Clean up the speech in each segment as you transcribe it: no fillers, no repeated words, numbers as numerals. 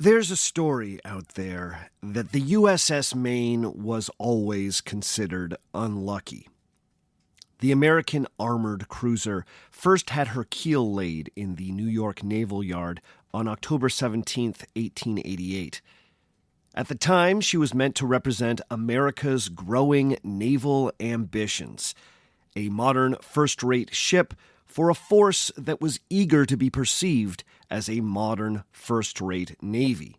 There's a story out there that the USS Maine was always considered unlucky. The American armored cruiser first had her keel laid in the New York Naval Yard on October 17, 1888. At the time, she was meant to represent America's growing naval ambitions, a modern first-rate ship for a force that was eager to be perceived as a modern first-rate navy.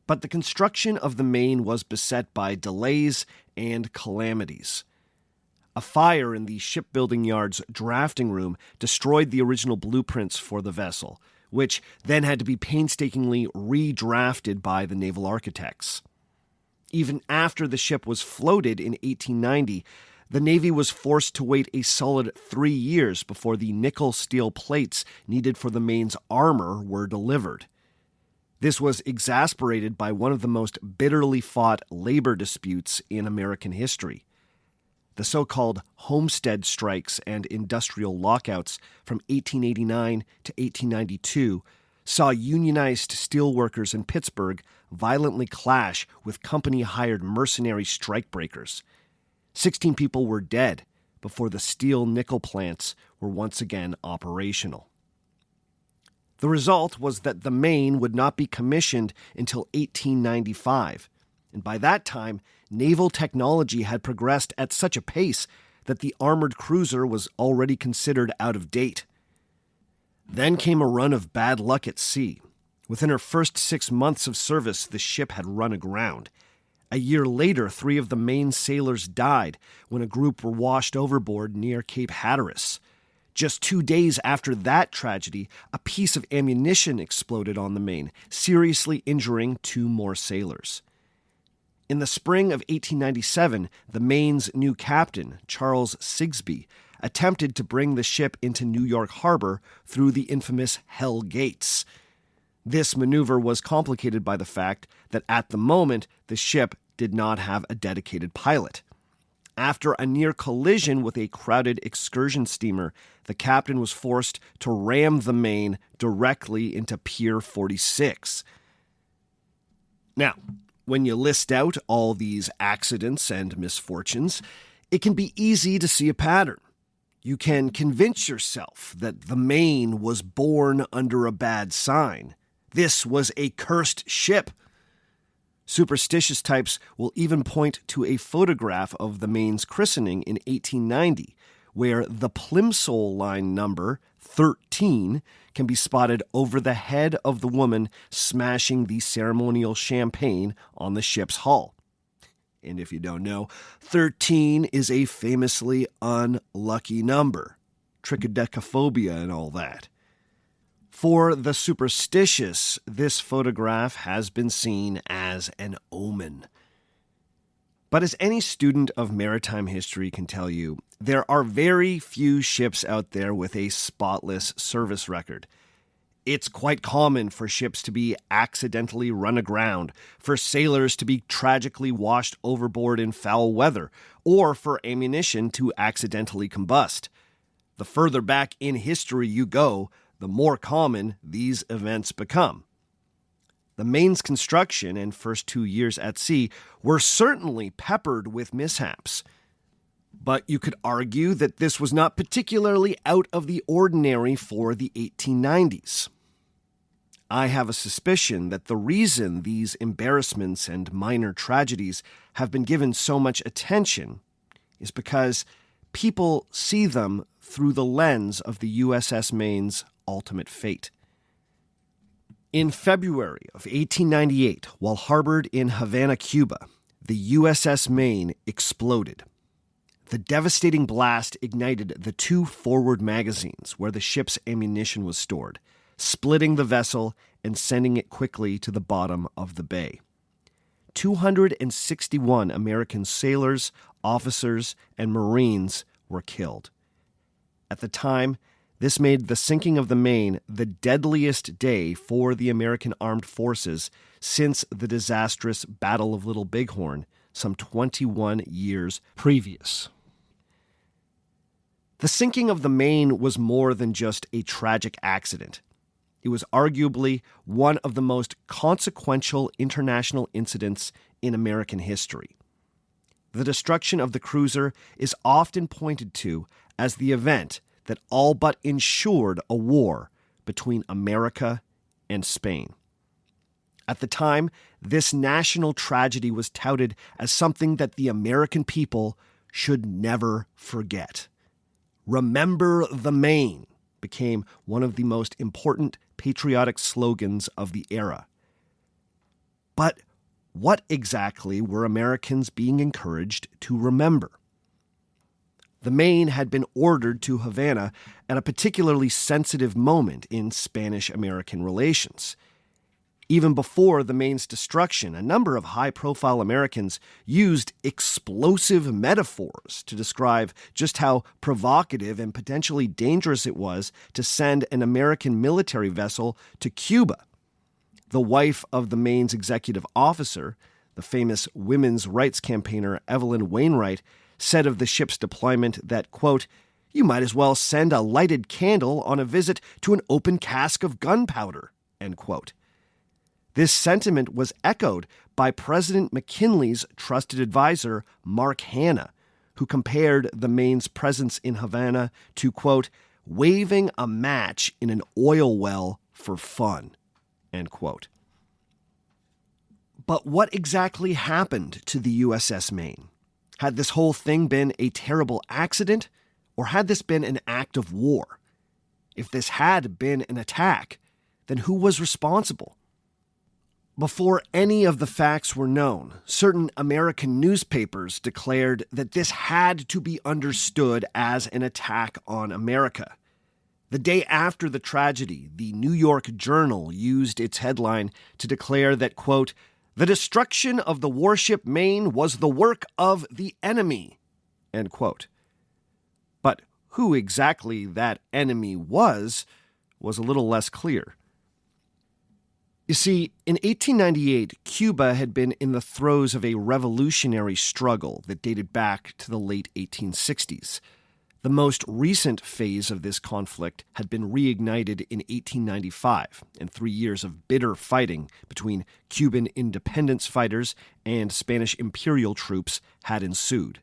But the construction of the Maine was beset by delays and calamities. A fire in the shipbuilding yard's drafting room destroyed the original blueprints for the vessel, which then had to be painstakingly redrafted by the naval architects. Even after the ship was floated in 1890, the Navy was forced to wait a solid 3 years before the nickel steel plates needed for the Maine's armor were delivered. This was exacerbated by one of the most bitterly fought labor disputes in American history. The so-called homestead strikes and industrial lockouts from 1889 to 1892 saw unionized steelworkers in Pittsburgh violently clash with company-hired mercenary strikebreakers. 16 people were dead before the steel nickel plants were once again operational. The result was that the Maine would not be commissioned until 1895, and by that time, naval technology had progressed at such a pace that the armored cruiser was already considered out of date. Then came a run of bad luck at sea. Within her first 6 months of service, the ship had run aground. A year later, 3 of the Maine sailors died when a group were washed overboard near Cape Hatteras. Just 2 days after that tragedy, a piece of ammunition exploded on the Maine, seriously injuring 2 more sailors. In the spring of 1897, the Maine's new captain, Charles Sigsbee, attempted to bring the ship into New York Harbor through the infamous Hell Gates. This maneuver was complicated by the fact that at the moment, the ship did not have a dedicated pilot. After a near collision with a crowded excursion steamer, the captain was forced to ram the Maine directly into Pier 46. Now, when you list out all these accidents and misfortunes, it can be easy to see a pattern. You can convince yourself that the Maine was born under a bad sign. This was a cursed ship. Superstitious types will even point to a photograph of the Maine's christening in 1890, where the Plimsoll line number 13 can be spotted over the head of the woman smashing the ceremonial champagne on the ship's hull. And if you don't know, 13 is a famously unlucky number, trichodecaphobia and all that. For the superstitious, this photograph has been seen as an omen. But as any student of maritime history can tell you, there are very few ships out there with a spotless service record. It's quite common for ships to be accidentally run aground, for sailors to be tragically washed overboard in foul weather, or for ammunition to accidentally combust. The further back in history you go, the more common these events become. The Maine's construction and first 2 years at sea were certainly peppered with mishaps. But you could argue that this was not particularly out of the ordinary for the 1890s. I have a suspicion that the reason these embarrassments and minor tragedies have been given so much attention is because people see them through the lens of the USS Maine's ultimate fate. In February of 1898, while harbored in Havana, Cuba, the USS Maine exploded. The devastating blast ignited the 2 forward magazines where the ship's ammunition was stored, splitting the vessel and sending it quickly to the bottom of the bay. 261 American sailors, officers, and Marines were killed. At the time, this made the sinking of the Maine the deadliest day for the American armed forces since the disastrous Battle of Little Bighorn some 21 years previous. The sinking of the Maine was more than just a tragic accident. It was arguably one of the most consequential international incidents in American history. The destruction of the cruiser is often pointed to as the event that all but ensured a war between America and Spain. At the time, this national tragedy was touted as something that the American people should never forget. "Remember the Maine" became one of the most important patriotic slogans of the era. But what exactly were Americans being encouraged to remember? The Maine had been ordered to Havana at a particularly sensitive moment in Spanish-American relations. Even before the Maine's destruction, a number of high-profile Americans used explosive metaphors to describe just how provocative and potentially dangerous it was to send an American military vessel to Cuba. The wife of the Maine's executive officer, the famous women's rights campaigner Evelyn Wainwright, said of the ship's deployment that, quote, "You might as well send a lighted candle on a visit to an open cask of gunpowder," end quote. This sentiment was echoed by President McKinley's trusted advisor, Mark Hanna, who compared the Maine's presence in Havana to, quote, "waving a match in an oil well for fun," end quote. But what exactly happened to the USS Maine? Had this whole thing been a terrible accident, or had this been an act of war? If this had been an attack, then who was responsible? Before any of the facts were known, certain American newspapers declared that this had to be understood as an attack on America. The day after the tragedy, the New York Journal used its headline to declare that, quote, "The destruction of the warship Maine was the work of the enemy," end quote. But who exactly that enemy was a little less clear. You see, in 1898, Cuba had been in the throes of a revolutionary struggle that dated back to the late 1860s. The most recent phase of this conflict had been reignited in 1895, and 3 years of bitter fighting between Cuban independence fighters and Spanish imperial troops had ensued.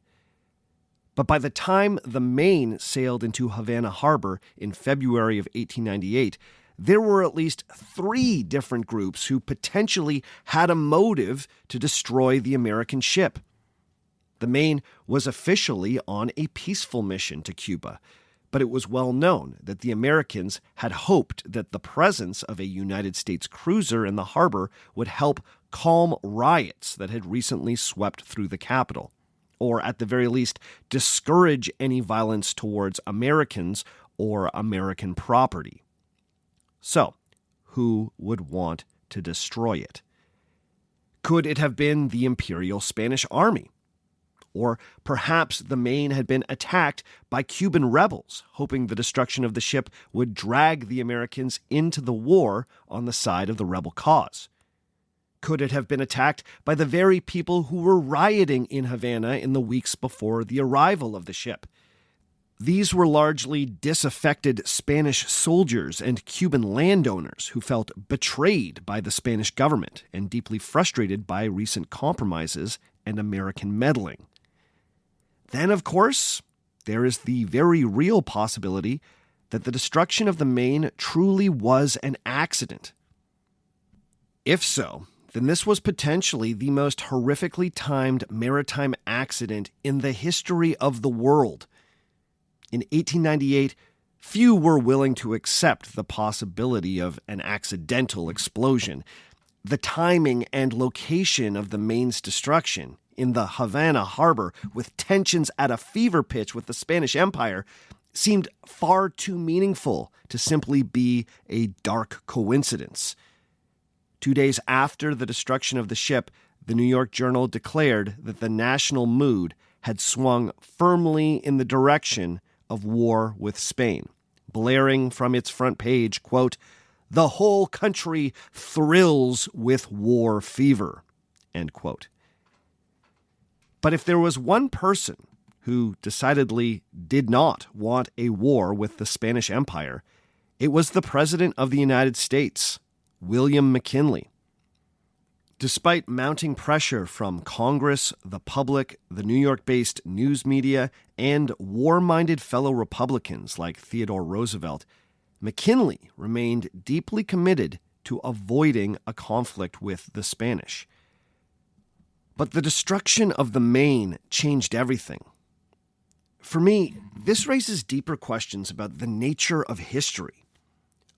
But by the time the Maine sailed into Havana Harbor in February of 1898, there were at least 3 different groups who potentially had a motive to destroy the American ship. The Maine was officially on a peaceful mission to Cuba, but it was well known that the Americans had hoped that the presence of a United States cruiser in the harbor would help calm riots that had recently swept through the capital, or at the very least discourage any violence towards Americans or American property. So, who would want to destroy it? Could it have been the Imperial Spanish Army? Or perhaps the Maine had been attacked by Cuban rebels, hoping the destruction of the ship would drag the Americans into the war on the side of the rebel cause. Could it have been attacked by the very people who were rioting in Havana in the weeks before the arrival of the ship? These were largely disaffected Spanish soldiers and Cuban landowners who felt betrayed by the Spanish government and deeply frustrated by recent compromises and American meddling. Then, of course, there is the very real possibility that the destruction of the Maine truly was an accident. If so, then this was potentially the most horrifically timed maritime accident in the history of the world. In 1898, few were willing to accept the possibility of an accidental explosion. The timing and location of the Maine's destruction in the Havana harbor, with tensions at a fever pitch with the Spanish Empire, seemed far too meaningful to simply be a dark coincidence. 2 days after the destruction of the ship, the New York Journal declared that the national mood had swung firmly in the direction of war with Spain, blaring from its front page, quote, "The whole country thrills with war fever," end quote. But if there was one person who decidedly did not want a war with the Spanish Empire, It was the President of the United States, William McKinley. Despite mounting pressure from Congress, the public, the New York-based news media, and war-minded fellow Republicans like Theodore Roosevelt, McKinley remained deeply committed to avoiding a conflict with the Spanish. But the destruction of the Maine changed everything. For me, this raises deeper questions about the nature of history.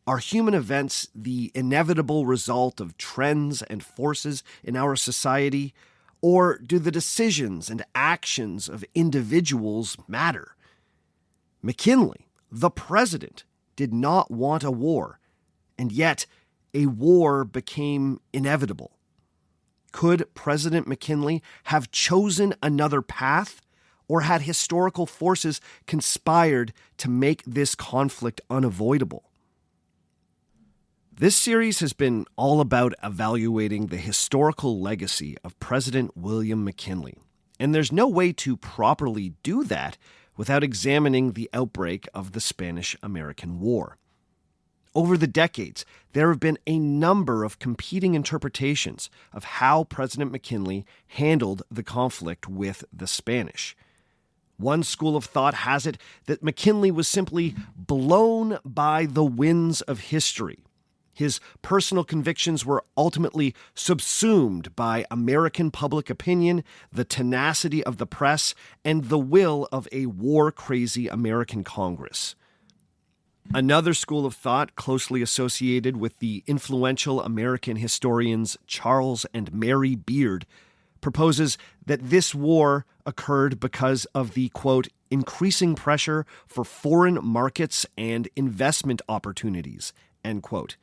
Are human events the inevitable result of trends and forces in our society, or do the decisions and actions of individuals matter? McKinley, the president, did not want a war, and yet a war became inevitable. Could President McKinley have chosen another path, or had historical forces conspired to make this conflict unavoidable? This series has been all about evaluating the historical legacy of President William McKinley, and there's no way to properly do that without examining the outbreak of the Spanish-American War. Over the decades, there have been a number of competing interpretations of how President McKinley handled the conflict with the Spanish. One school of thought has it that McKinley was simply blown by the winds of history. His personal convictions were ultimately subsumed by American public opinion, the tenacity of the press, and the will of a war-crazy American Congress. Another school of thought closely associated with the influential American historians Charles and Mary Beard proposes that this war occurred because of the, quote, increasing pressure for foreign markets and investment opportunities, end quote.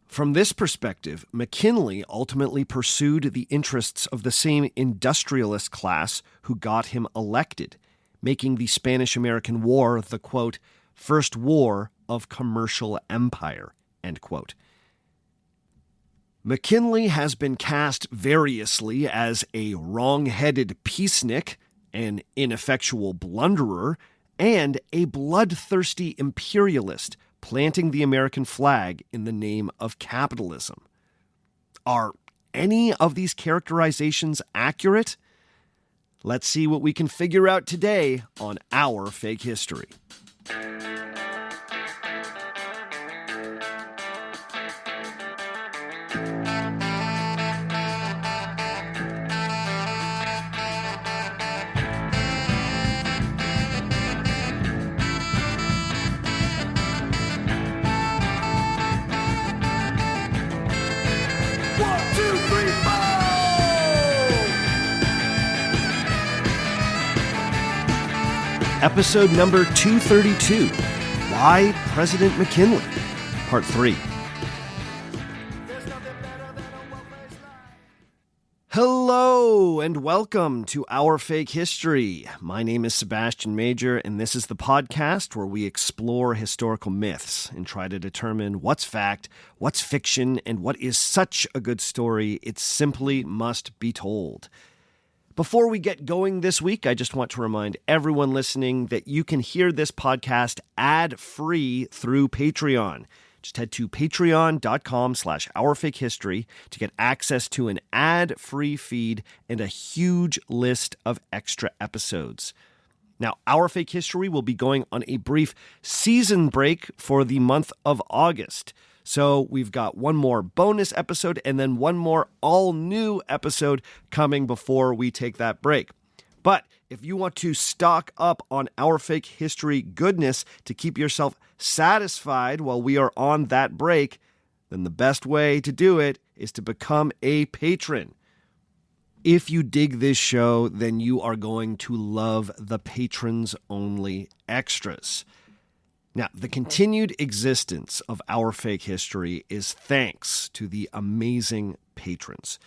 From this perspective, McKinley ultimately pursued the interests of the same industrialist class who got him elected, making the Spanish-American War the, quote, first war of commercial empire, end quote. McKinley has been cast variously as a wrong-headed peacenik, an ineffectual blunderer, and a bloodthirsty imperialist, planting the American flag in the name of capitalism. Are any of these characterizations accurate? Let's see what we can figure out today on Our Fake History. Episode number 232, Why President McKinley, Part 3. Hello and welcome to Our Fake History. My name is Sebastian Major, and this is the podcast where we explore historical myths and try to determine what's fact, what's fiction, and what is such a good story it simply must be told. Before we get going this week, I just want to remind everyone listening that you can hear this podcast ad-free through Patreon. Just head to patreon.com/ourfakehistory to get access to an ad-free feed and a huge list of extra episodes. Now, Our Fake History will be going on a brief season break for the month of August. So we've got one more bonus episode and then one more all-new episode coming before we take that break. But if you want to stock up on Our Fake History goodness to keep yourself satisfied while we are on that break, then the best way to do it is to become a patron. If you dig this show, then you are going to love the patrons-only extras. Now, the continued existence of Our Fake History is thanks to the amazing patrons.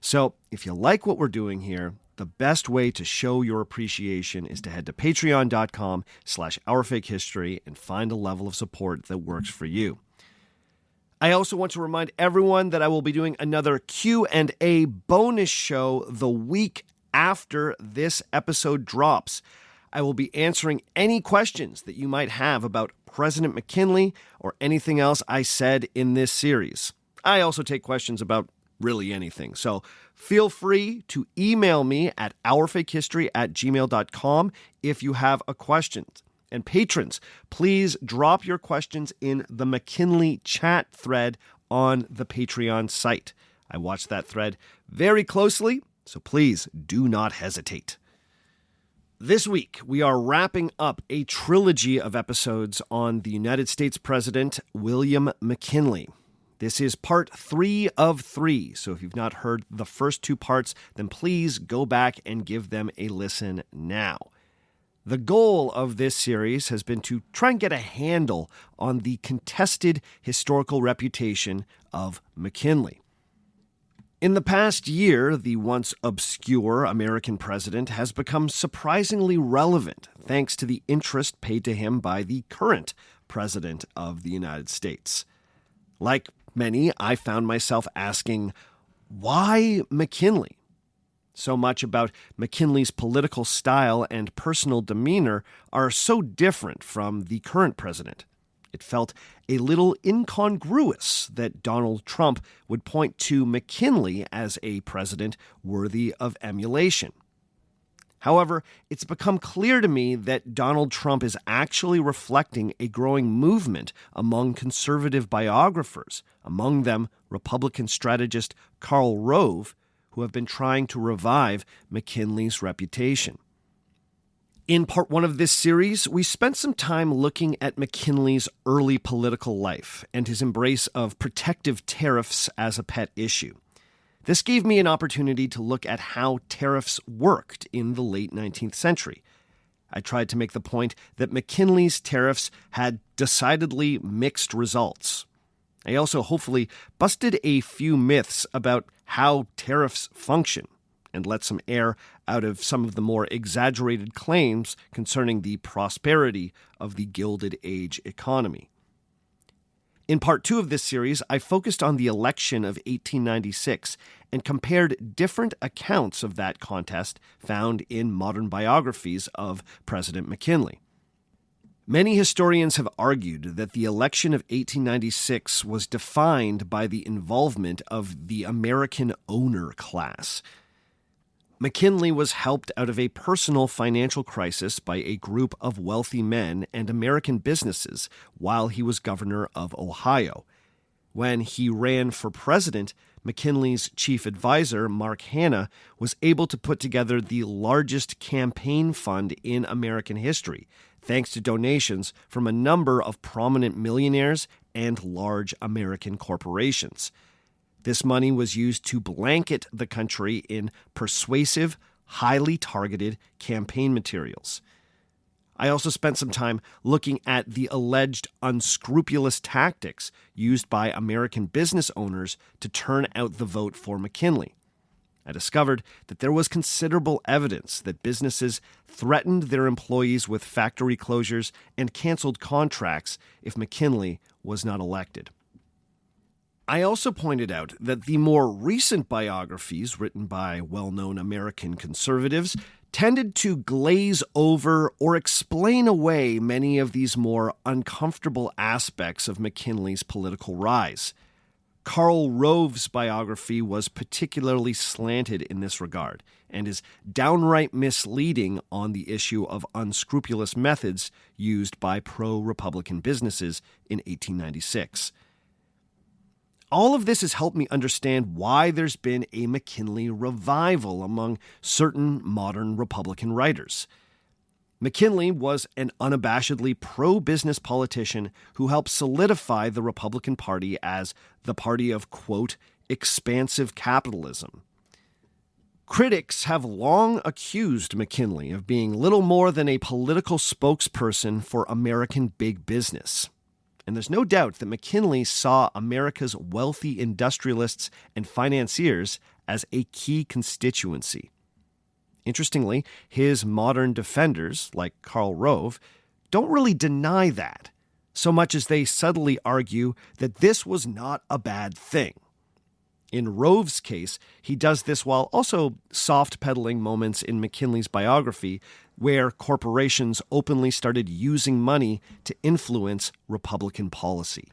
So, if you like what we're doing here, the best way to show your appreciation is to head to patreon.com/ourfakehistory and find a level of support that works for you. I also want to remind everyone that I will be doing another Q&A bonus show the week after this episode drops. I will be answering any questions that you might have about President McKinley or anything else I said in this series. I also take questions about really anything. So feel free to email me at ourfakehistory@gmail.com if you have a question. And patrons, please drop your questions in the McKinley chat thread on the Patreon site. I watch that thread very closely, so please do not hesitate. This week, we are wrapping up a trilogy of episodes on the United States President William McKinley. This is part 3 of 3, so if you've not heard the first 2 parts, then please go back and give them a listen now. The goal of this series has been to try and get a handle on the contested historical reputation of McKinley. In the past year, the once obscure American president has become surprisingly relevant thanks to the interest paid to him by the current president of the United States. Like many, I found myself asking, why McKinley? So much about McKinley's political style and personal demeanor are so different from the current president. It felt a little incongruous that Donald Trump would point to McKinley as a president worthy of emulation. However, it's become clear to me that Donald Trump is actually reflecting a growing movement among conservative biographers, among them Republican strategist Karl Rove, who have been trying to revive McKinley's reputation. In part 1 of this series, we spent some time looking at McKinley's early political life and his embrace of protective tariffs as a pet issue. This gave me an opportunity to look at how tariffs worked in the late 19th century. I tried to make the point that McKinley's tariffs had decidedly mixed results. I also hopefully busted a few myths about how tariffs function and let some air out of some of the more exaggerated claims concerning the prosperity of the Gilded Age economy. In part 2 of this series, I focused on the election of 1896 and compared different accounts of that contest found in modern biographies of President McKinley. Many historians have argued that the election of 1896 was defined by the involvement of the American owner class. McKinley was helped out of a personal financial crisis by a group of wealthy men and American businesses while he was governor of Ohio. When he ran for president, McKinley's chief advisor, Mark Hanna, was able to put together the largest campaign fund in American history, thanks to donations from a number of prominent millionaires and large American corporations. This money was used to blanket the country in persuasive, highly targeted campaign materials. I also spent some time looking at the alleged unscrupulous tactics used by American business owners to turn out the vote for McKinley. I discovered that there was considerable evidence that businesses threatened their employees with factory closures and canceled contracts if McKinley was not elected. I also pointed out that the more recent biographies written by well-known American conservatives tended to glaze over or explain away many of these more uncomfortable aspects of McKinley's political rise. Karl Rove's biography was particularly slanted in this regard and is downright misleading on the issue of unscrupulous methods used by pro-Republican businesses in 1896. All of this has helped me understand why there's been a McKinley revival among certain modern Republican writers. McKinley was an unabashedly pro-business politician who helped solidify the Republican Party as the party of, quote, expansive capitalism. Critics have long accused McKinley of being little more than a political spokesperson for American big business. And there's no doubt that McKinley saw America's wealthy industrialists and financiers as a key constituency. Interestingly, his modern defenders, like Karl Rove, don't really deny that, so much as they subtly argue that this was not a bad thing. In Rove's case, he does this while also soft-pedaling moments in McKinley's biography where corporations openly started using money to influence Republican policy.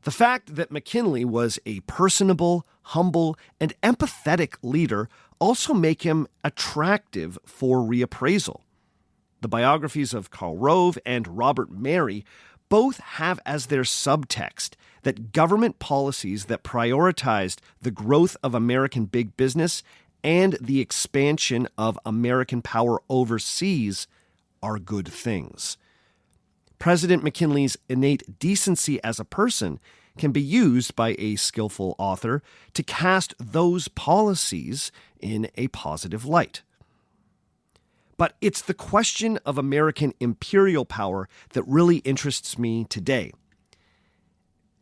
The fact that McKinley was a personable, humble, and empathetic leader also make him attractive for reappraisal. The biographies of Karl Rove and Robert Mary both have as their subtext that government policies that prioritized the growth of American big business and the expansion of American power overseas are good things. President McKinley's innate decency as a person can be used by a skillful author to cast those policies in a positive light. But it's the question of American imperial power that really interests me today.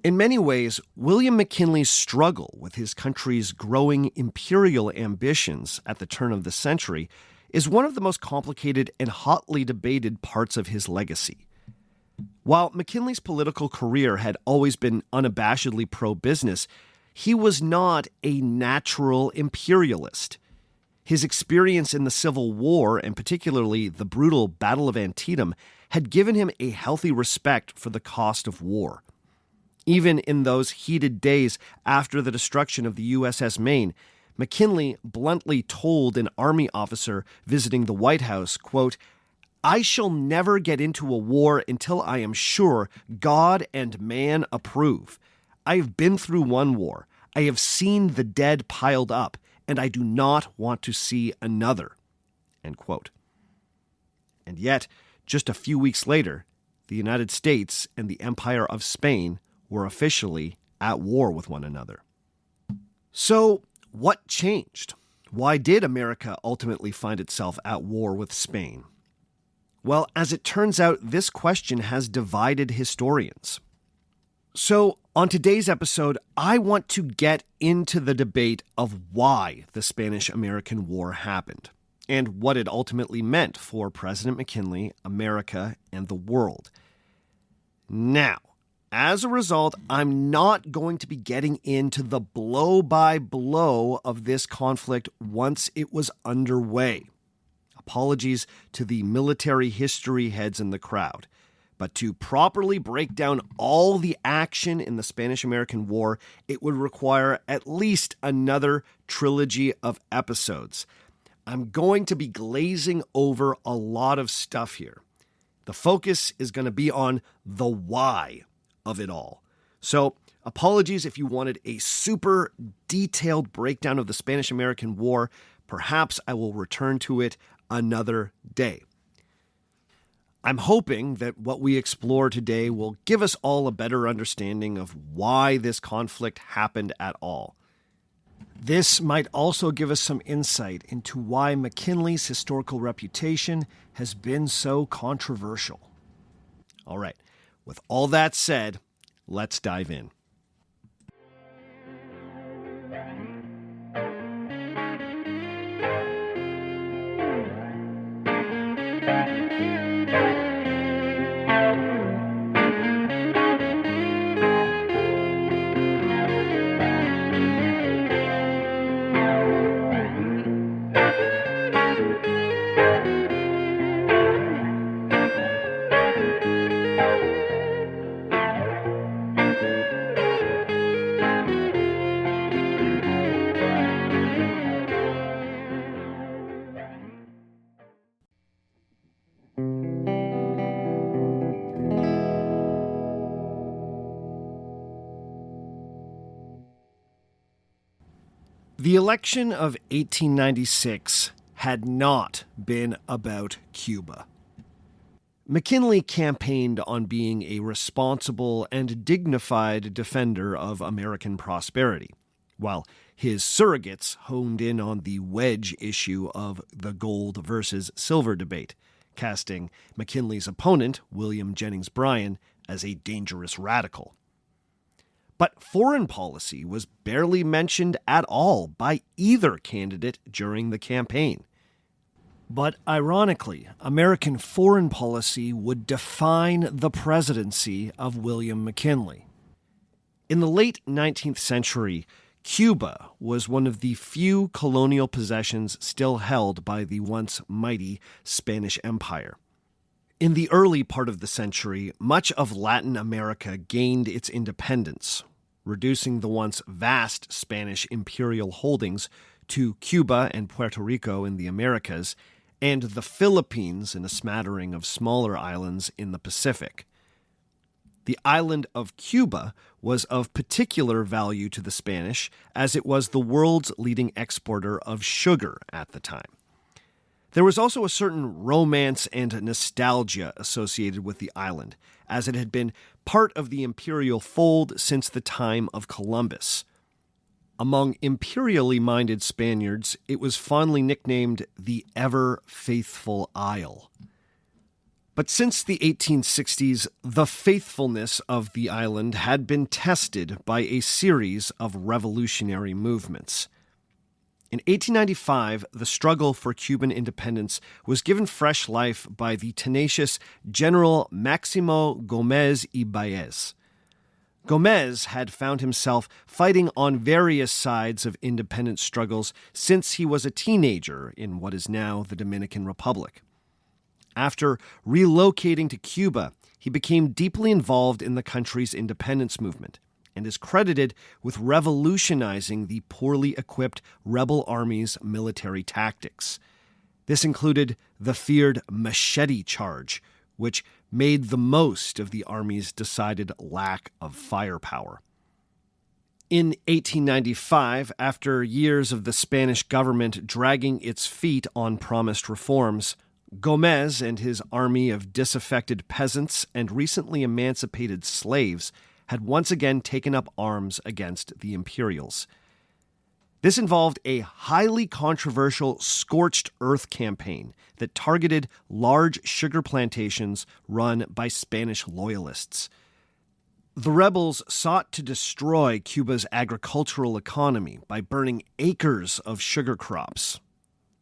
In many ways, William McKinley's struggle with his country's growing imperial ambitions at the turn of the century is one of the most complicated and hotly debated parts of his legacy. While McKinley's political career had always been unabashedly pro-business, he was not a natural imperialist. His experience in the Civil War, and particularly the brutal Battle of Antietam, had given him a healthy respect for the cost of war. Even in those heated days after the destruction of the USS Maine, McKinley bluntly told an Army officer visiting the White House, quote, "I shall never get into a war until I am sure God and man approve. I have been through one war. I have seen the dead piled up, and I do not want to see another." End quote. And yet, just a few weeks later, the United States and the Empire of Spain were officially at war with one another. So, what changed? Why did America ultimately find itself at war with Spain? Well, as it turns out, this question has divided historians. So, on today's episode, I want to get into the debate of why the Spanish-American War happened and what it ultimately meant for President McKinley, America, and the world. Now, as a result, I'm not going to be getting into the blow-by-blow of this conflict once it was underway. Apologies to the military history heads in the crowd. But to properly break down all the action in the Spanish-American War, it would require at least another trilogy of episodes. I'm going to be glazing over a lot of stuff here. The focus is going to be on the why of it all. So, apologies if you wanted a super detailed breakdown of the Spanish-American War. Perhaps I will return to it another day. I'm hoping that what we explore today will give us all a better understanding of why this conflict happened at all. This might also give us some insight into why McKinley's historical reputation has been so controversial. All right, with all that said, let's dive in. The election of 1896 had not been about Cuba. McKinley campaigned on being a responsible and dignified defender of American prosperity, while his surrogates honed in on the wedge issue of the gold versus silver debate, casting McKinley's opponent, William Jennings Bryan, as a dangerous radical. But foreign policy was barely mentioned at all by either candidate during the campaign. But ironically, American foreign policy would define the presidency of William McKinley. In the late 19th century, Cuba was one of the few colonial possessions still held by the once mighty Spanish Empire. In the early part of the century, much of Latin America gained its independence, reducing the once vast Spanish imperial holdings to Cuba and Puerto Rico in the Americas, and the Philippines and a smattering of smaller islands in the Pacific. The island of Cuba was of particular value to the Spanish, as it was the world's leading exporter of sugar at the time. There was also a certain romance and nostalgia associated with the island, as it had been part of the imperial fold since the time of Columbus. Among imperially minded Spaniards, it was fondly nicknamed the Ever-Faithful Isle. But since the 1860s, the faithfulness of the island had been tested by a series of revolutionary movements. In 1895, the struggle for Cuban independence was given fresh life by the tenacious General Máximo Gómez y Báez. Gómez had found himself fighting on various sides of independence struggles since he was a teenager in what is now the Dominican Republic. After relocating to Cuba, he became deeply involved in the country's independence movement and is credited with revolutionizing the poorly equipped rebel army's military tactics. This included the feared machete charge, which made the most of the army's decided lack of firepower. In 1895, after years of the Spanish government dragging its feet on promised reforms, Gómez and his army of disaffected peasants and recently emancipated slaves had once again taken up arms against the Imperials. This involved a highly controversial scorched earth campaign that targeted large sugar plantations run by Spanish loyalists. The rebels sought to destroy Cuba's agricultural economy by burning acres of sugar crops.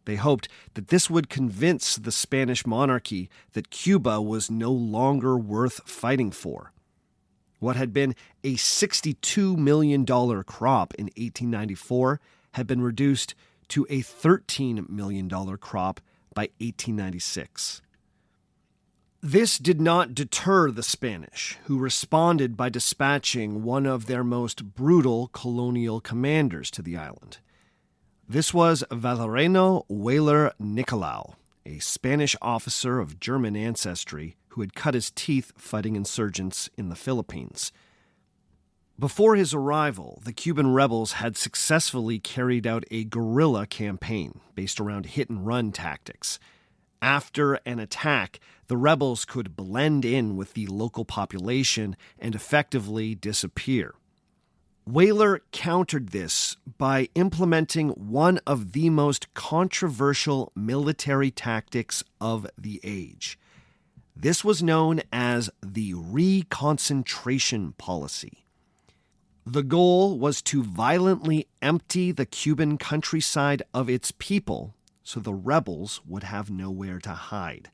They hoped that this would convince the Spanish monarchy that Cuba was no longer worth fighting for. What had been a $62 million crop in 1894 had been reduced to a $13 million crop by 1896. This did not deter the Spanish, who responded by dispatching one of their most brutal colonial commanders to the island. This was Valeriano Weyler Nicolau, a Spanish officer of German ancestry who had cut his teeth fighting insurgents in the Philippines. Before his arrival, the Cuban rebels had successfully carried out a guerrilla campaign based around hit-and-run tactics. After an attack, the rebels could blend in with the local population and effectively disappear. Weyler countered this by implementing one of the most controversial military tactics of the age. This was known as the reconcentration policy. The goal was to violently empty the Cuban countryside of its people so the rebels would have nowhere to hide.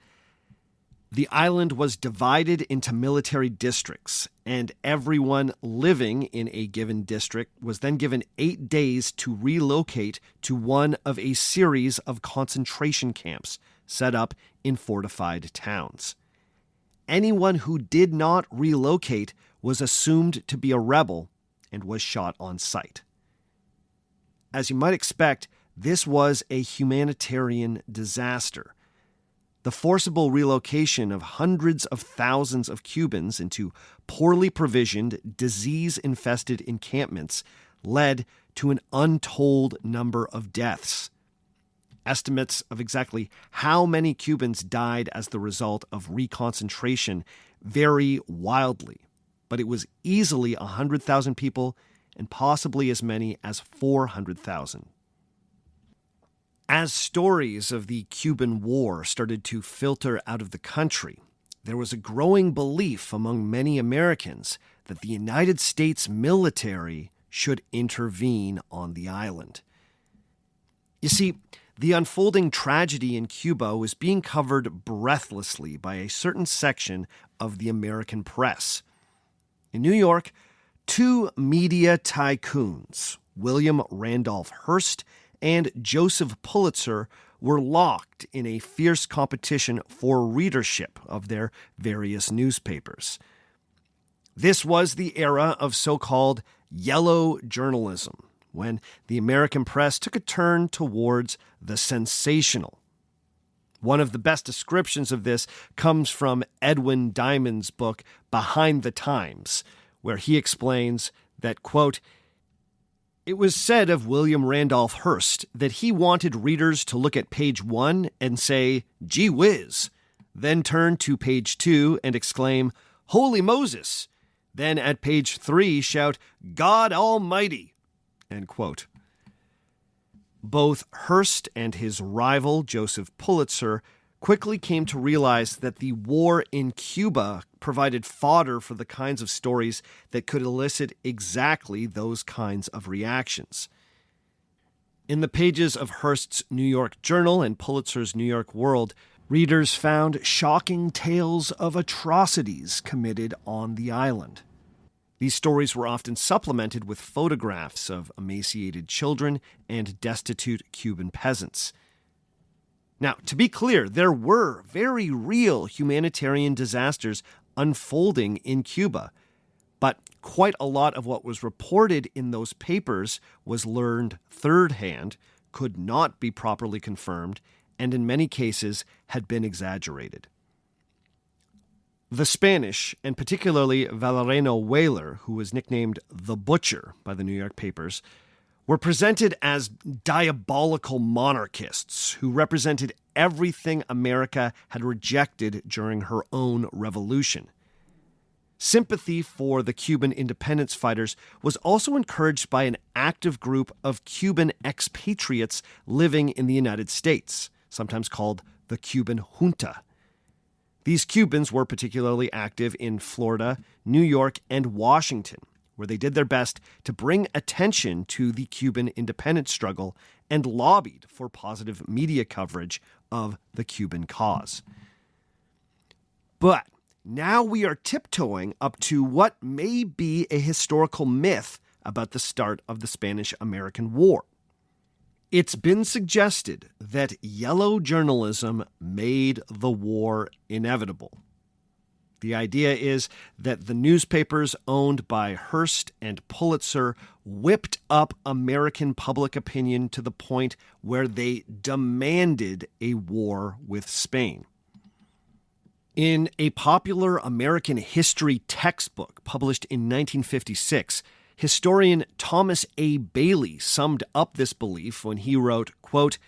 The island was divided into military districts, and everyone living in a given district was then given 8 days to relocate to one of a series of concentration camps set up in fortified towns. Anyone who did not relocate was assumed to be a rebel and was shot on sight. As you might expect, this was a humanitarian disaster. The forcible relocation of hundreds of thousands of Cubans into poorly provisioned, disease-infested encampments led to an untold number of deaths. Estimates of exactly how many Cubans died as the result of reconcentration vary wildly, but it was easily 100,000 people and possibly as many as 400,000. As stories of the Cuban War started to filter out of the country, there was a growing belief among many Americans that the United States military should intervene on the island. You see, the unfolding tragedy in Cuba was being covered breathlessly by a certain section of the American press. In New York, two media tycoons, William Randolph Hearst and Joseph Pulitzer were locked in a fierce competition for readership of their various newspapers. This was the era of so-called yellow journalism, when the American press took a turn towards the sensational. One of the best descriptions of this comes from Edwin Diamond's book, Behind the Times, where he explains that, quote, "It was said of William Randolph Hearst that he wanted readers to look at page 1 and say, 'Gee whiz,' then turn to page 2 and exclaim, 'Holy Moses,' then at page 3 shout, 'God Almighty,'" end quote. Both Hearst and his rival, Joseph Pulitzer, quickly came to realize that the war in Cuba provided fodder for the kinds of stories that could elicit exactly those kinds of reactions. In the pages of Hearst's New York Journal and Pulitzer's New York World, readers found shocking tales of atrocities committed on the island. These stories were often supplemented with photographs of emaciated children and destitute Cuban peasants. Now, to be clear, there were very real humanitarian disasters unfolding in Cuba, but quite a lot of what was reported in those papers was learned third-hand, could not be properly confirmed, and in many cases had been exaggerated. The Spanish, and particularly Valeriano Weyler, who was nicknamed the Butcher by the New York papers, were presented as diabolical monarchists who represented everything America had rejected during her own revolution. Sympathy for the Cuban independence fighters was also encouraged by an active group of Cuban expatriates living in the United States, sometimes called the Cuban Junta. These Cubans were particularly active in Florida, New York, and Washington, where they did their best to bring attention to the Cuban independence struggle and lobbied for positive media coverage of the Cuban cause. But now we are tiptoeing up to what may be a historical myth about the start of the Spanish-American War. It's been suggested that yellow journalism made the war inevitable. The idea is that the newspapers owned by Hearst and Pulitzer whipped up American public opinion to the point where they demanded a war with Spain. In a popular American history textbook published in 1956, historian Thomas A. Bailey summed up this belief when he wrote, quote,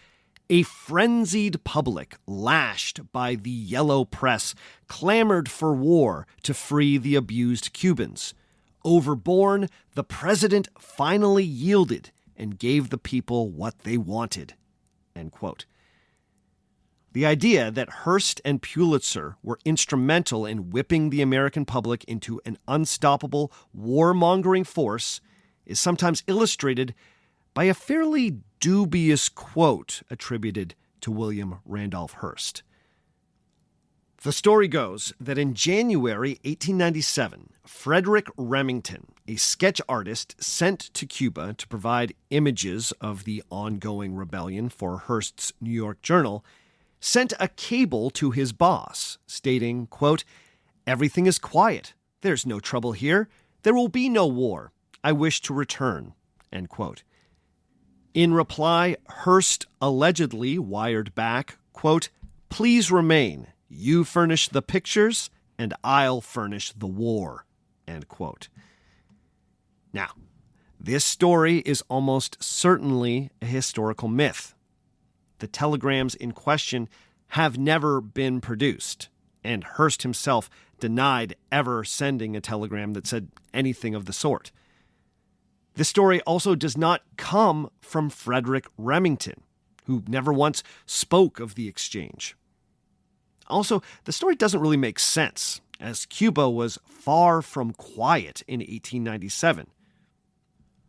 "A frenzied public, lashed by the yellow press, clamored for war to free the abused Cubans. Overborne, the president finally yielded and gave the people what they wanted." End quote. The idea that Hearst and Pulitzer were instrumental in whipping the American public into an unstoppable warmongering force is sometimes illustrated by a fairly dubious quote attributed to William Randolph Hearst. The story goes that in January 1897, Frederick Remington, a sketch artist sent to Cuba to provide images of the ongoing rebellion for Hearst's New York Journal, sent a cable to his boss stating, quote, "Everything is quiet. There's no trouble here. There will be no war. I wish to return." End quote. In reply, Hearst allegedly wired back, quote, "Please remain. You furnish the pictures, and I'll furnish the war." End quote. Now, this story is almost certainly a historical myth. The telegrams in question have never been produced, and Hearst himself denied ever sending a telegram that said anything of the sort. This story also does not come from Frederick Remington, who never once spoke of the exchange. Also, the story doesn't really make sense, as Cuba was far from quiet in 1897.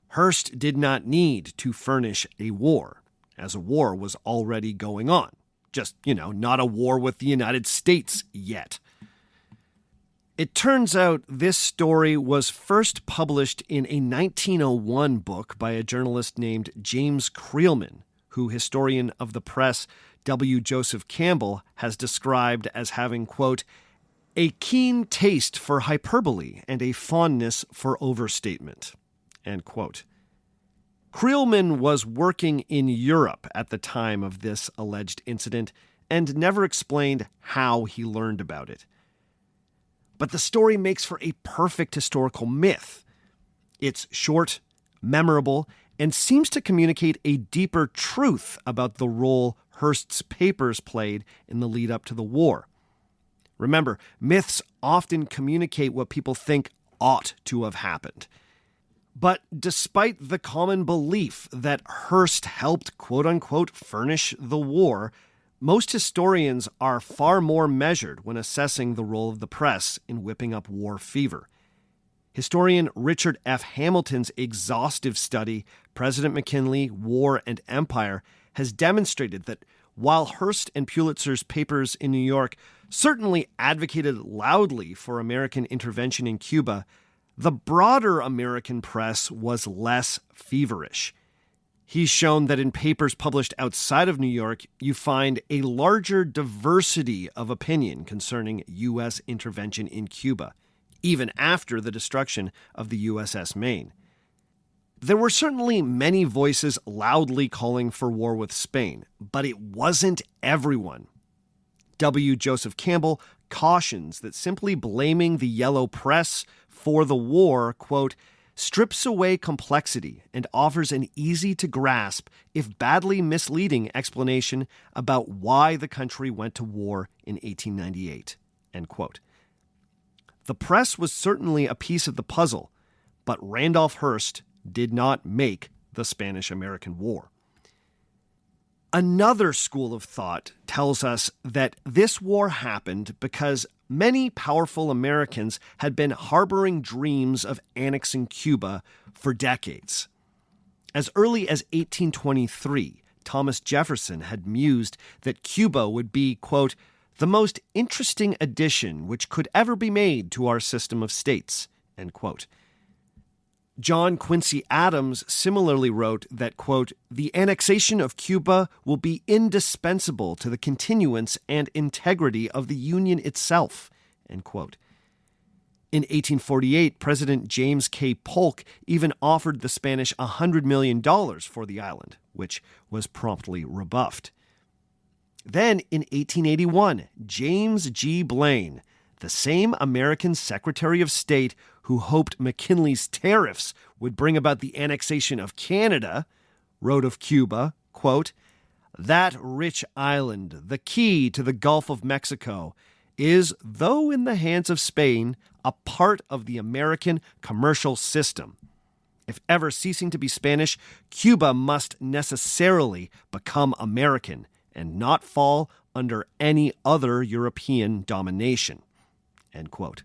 Hearst did not need to furnish a war, as a war was already going on. Just, not a war with the United States yet. It turns out this story was first published in a 1901 book by a journalist named James Creelman, who historian of the press W. Joseph Campbell has described as having, quote, a keen taste for hyperbole and a fondness for overstatement, end quote. Creelman was working in Europe at the time of this alleged incident and never explained how he learned about it. But the story makes for a perfect historical myth. It's short, memorable, and seems to communicate a deeper truth about the role Hearst's papers played in the lead up to the war. Remember, myths often communicate what people think ought to have happened. But despite the common belief that Hearst helped, quote-unquote, furnish the war, most historians are far more measured when assessing the role of the press in whipping up war fever. Historian Richard F. Hamilton's exhaustive study, President McKinley, War and Empire, has demonstrated that while Hearst and Pulitzer's papers in New York certainly advocated loudly for American intervention in Cuba, the broader American press was less feverish. He's shown that in papers published outside of New York, you find a larger diversity of opinion concerning U.S. intervention in Cuba, even after the destruction of the USS Maine. There were certainly many voices loudly calling for war with Spain, but it wasn't everyone. W. Joseph Campbell cautions that simply blaming the yellow press for the war, quote, strips away complexity and offers an easy-to-grasp, if badly misleading, explanation about why the country went to war in 1898, end quote. The press was certainly a piece of the puzzle, but Randolph Hearst did not make the Spanish-American War. Another school of thought tells us that this war happened because many powerful Americans had been harboring dreams of annexing Cuba for decades. As early as 1823, Thomas Jefferson had mused that Cuba would be, quote, the most interesting addition which could ever be made to our system of states, end quote. John Quincy Adams similarly wrote that, quote, the annexation of Cuba will be indispensable to the continuance and integrity of the Union itself, end quote. In 1848, President James K. Polk even offered the Spanish $100 million for the island, which was promptly rebuffed. Then, in 1881, James G. Blaine, the same American Secretary of State who hoped McKinley's tariffs would bring about the annexation of Canada, wrote of Cuba, quote, that rich island, the key to the Gulf of Mexico, is, though in the hands of Spain, a part of the American commercial system. If ever ceasing to be Spanish, Cuba must necessarily become American and not fall under any other European domination, end quote.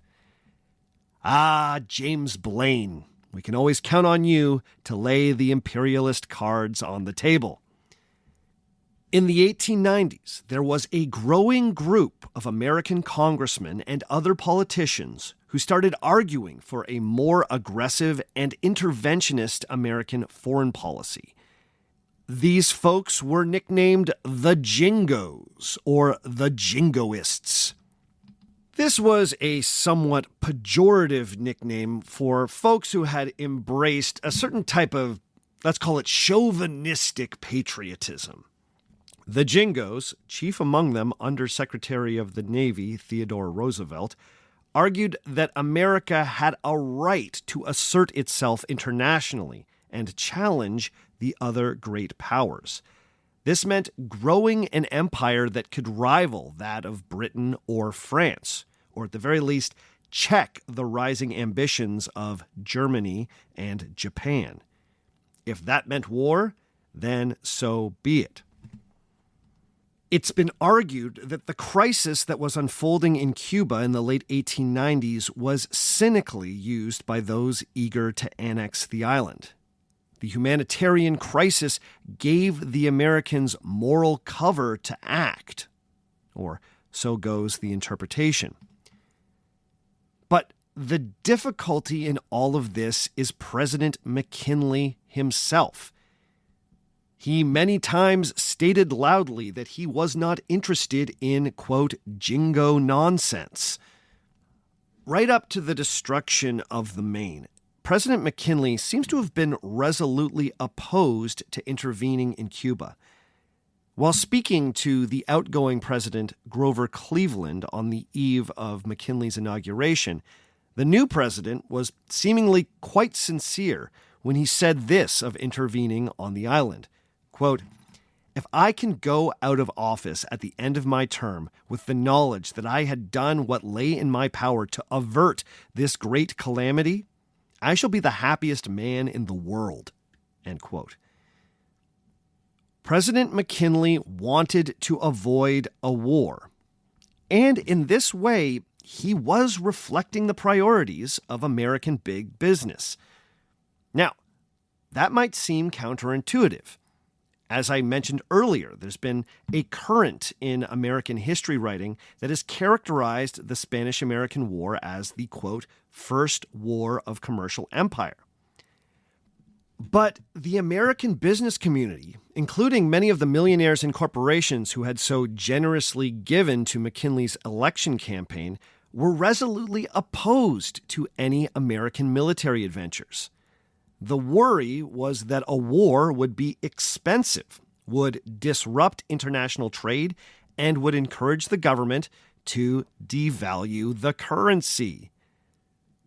Ah, James Blaine, we can always count on you to lay the imperialist cards on the table. In the 1890s, there was a growing group of American congressmen and other politicians who started arguing for a more aggressive and interventionist American foreign policy. These folks were nicknamed the Jingoes, or the Jingoists. This was a somewhat pejorative nickname for folks who had embraced a certain type of, let's call it, chauvinistic patriotism. The Jingoes, chief among them Undersecretary of the Navy Theodore Roosevelt, argued that America had a right to assert itself internationally and challenge the other great powers. This meant growing an empire that could rival that of Britain or France, or at the very least, check the rising ambitions of Germany and Japan. If that meant war, then so be it. It's been argued that the crisis that was unfolding in Cuba in the late 1890s was cynically used by those eager to annex the island. The humanitarian crisis gave the Americans moral cover to act, or so goes the interpretation. the difficulty in all of this is President McKinley himself. He many times stated loudly that he was not interested in, quote, jingo nonsense. Right up to the destruction of the Maine, President McKinley seems to have been resolutely opposed to intervening in Cuba. While speaking to the outgoing President Grover Cleveland on the eve of McKinley's inauguration, the new president was seemingly quite sincere when he said this of intervening on the island. Quote, "If I can go out of office at the end of my term with the knowledge that I had done what lay in my power to avert this great calamity, I shall be the happiest man in the world." End quote. President McKinley wanted to avoid a war, and in this way, he was reflecting the priorities of American big business. Now, that might seem counterintuitive. As I mentioned earlier, there's been a current in American history writing that has characterized the Spanish-American War as the, quote, first war of commercial empire. But the American business community, including many of the millionaires and corporations who had so generously given to McKinley's election campaign, were resolutely opposed to any American military adventures. The worry was that a war would be expensive, would disrupt international trade, and would encourage the government to devalue the currency.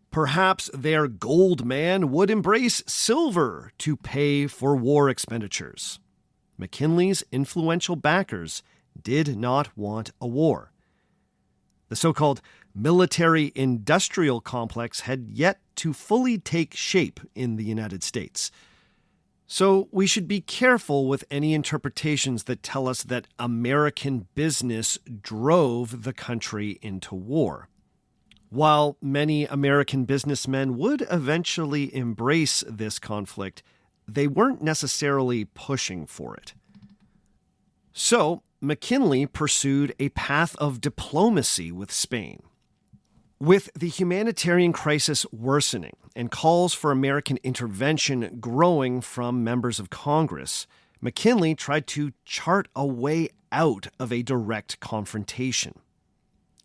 Perhaps their gold man would embrace silver to pay for war expenditures. McKinley's influential backers did not want a war. The so-called military-industrial complex had yet to fully take shape in the United States. So we should be careful with any interpretations that tell us that American business drove the country into war. While many American businessmen would eventually embrace this conflict, they weren't necessarily pushing for it. So McKinley pursued a path of diplomacy with Spain. With the humanitarian crisis worsening and calls for American intervention growing from members of Congress, McKinley tried to chart a way out of a direct confrontation.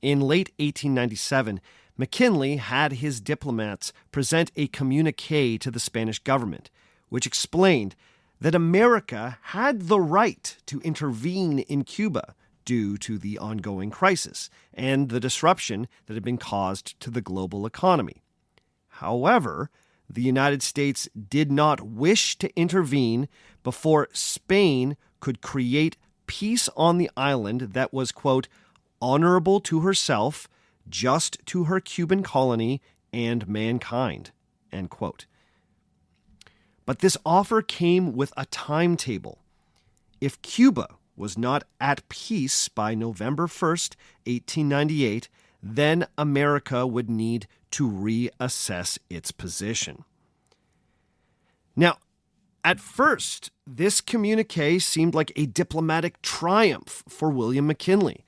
In late 1897, McKinley had his diplomats present a communique to the Spanish government, which explained that America had the right to intervene in Cuba due to the ongoing crisis and the disruption that had been caused to the global economy. However, the United States did not wish to intervene before Spain could create peace on the island that was, quote, honorable to herself, just to her Cuban colony and mankind, end quote. But this offer came with a timetable. If Cuba was not at peace by November 1st, 1898, then America would need to reassess its position. Now, at first, this communique seemed like a diplomatic triumph for William McKinley.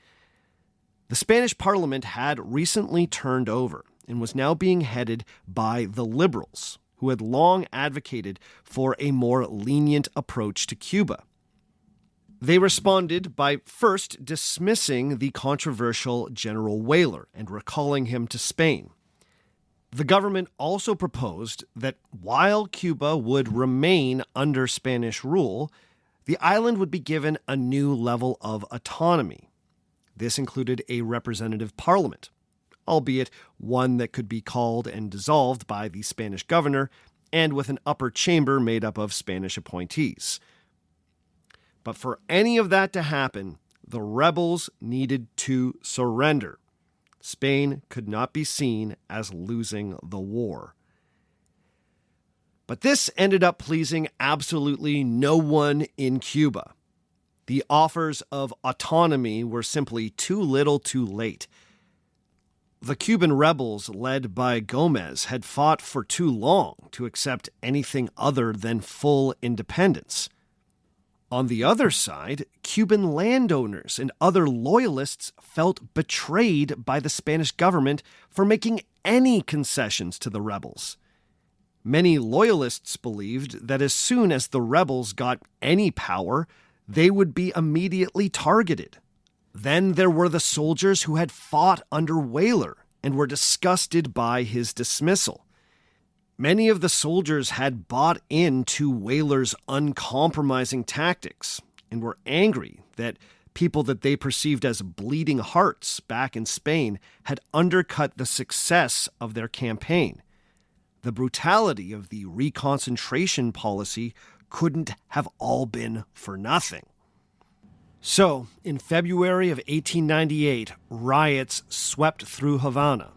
The Spanish Parliament had recently turned over and was now being headed by the liberals, who had long advocated for a more lenient approach to Cuba. They responded by first dismissing the controversial General Weyler and recalling him to Spain. The government also proposed that while Cuba would remain under Spanish rule, the island would be given a new level of autonomy. This included a representative parliament, albeit one that could be called and dissolved by the Spanish governor, and with an upper chamber made up of Spanish appointees. But for any of that to happen, the rebels needed to surrender. Spain could not be seen as losing the war. But this ended up pleasing absolutely no one in Cuba. The offers of autonomy were simply too little too late. The Cuban rebels, led by Gomez, had fought for too long to accept anything other than full independence. On the other side, Cuban landowners and other loyalists felt betrayed by the Spanish government for making any concessions to the rebels. Many loyalists believed that as soon as the rebels got any power, they would be immediately targeted. Then there were the soldiers who had fought under Weyler and were disgusted by his dismissal. Many of the soldiers had bought into Weyler's uncompromising tactics and were angry that people that they perceived as bleeding hearts back in Spain had undercut the success of their campaign. The brutality of the reconcentration policy couldn't have all been for nothing. So, in February of 1898, riots swept through Havana,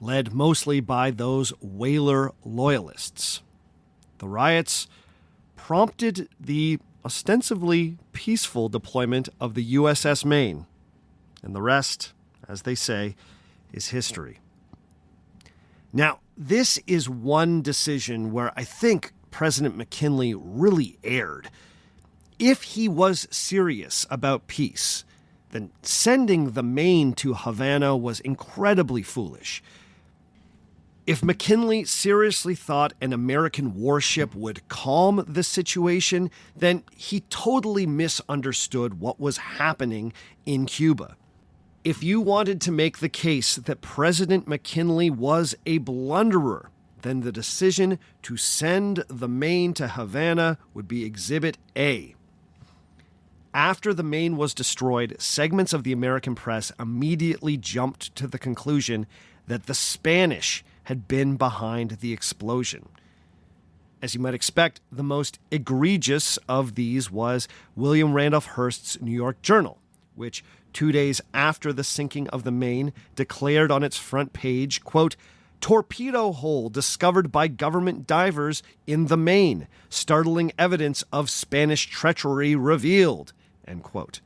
led mostly by those Weyler loyalists. The riots prompted the ostensibly peaceful deployment of the USS Maine, and the rest, as they say, is history. Now, this is one decision where I think President McKinley really erred. If he was serious about peace, then sending the Maine to Havana was incredibly foolish. If McKinley seriously thought an American warship would calm the situation, then he totally misunderstood what was happening in Cuba. If you wanted to make the case that President McKinley was a blunderer, then the decision to send the Maine to Havana would be Exhibit A. After the Maine was destroyed, segments of the American press immediately jumped to the conclusion that the Spanish had been behind the explosion. As you might expect, the most egregious of these was William Randolph Hearst's New York Journal, which 2 days after the sinking of the Maine declared on its front page, quote, "Torpedo hole discovered by government divers in the Maine. Startling evidence of Spanish treachery revealed," end quote.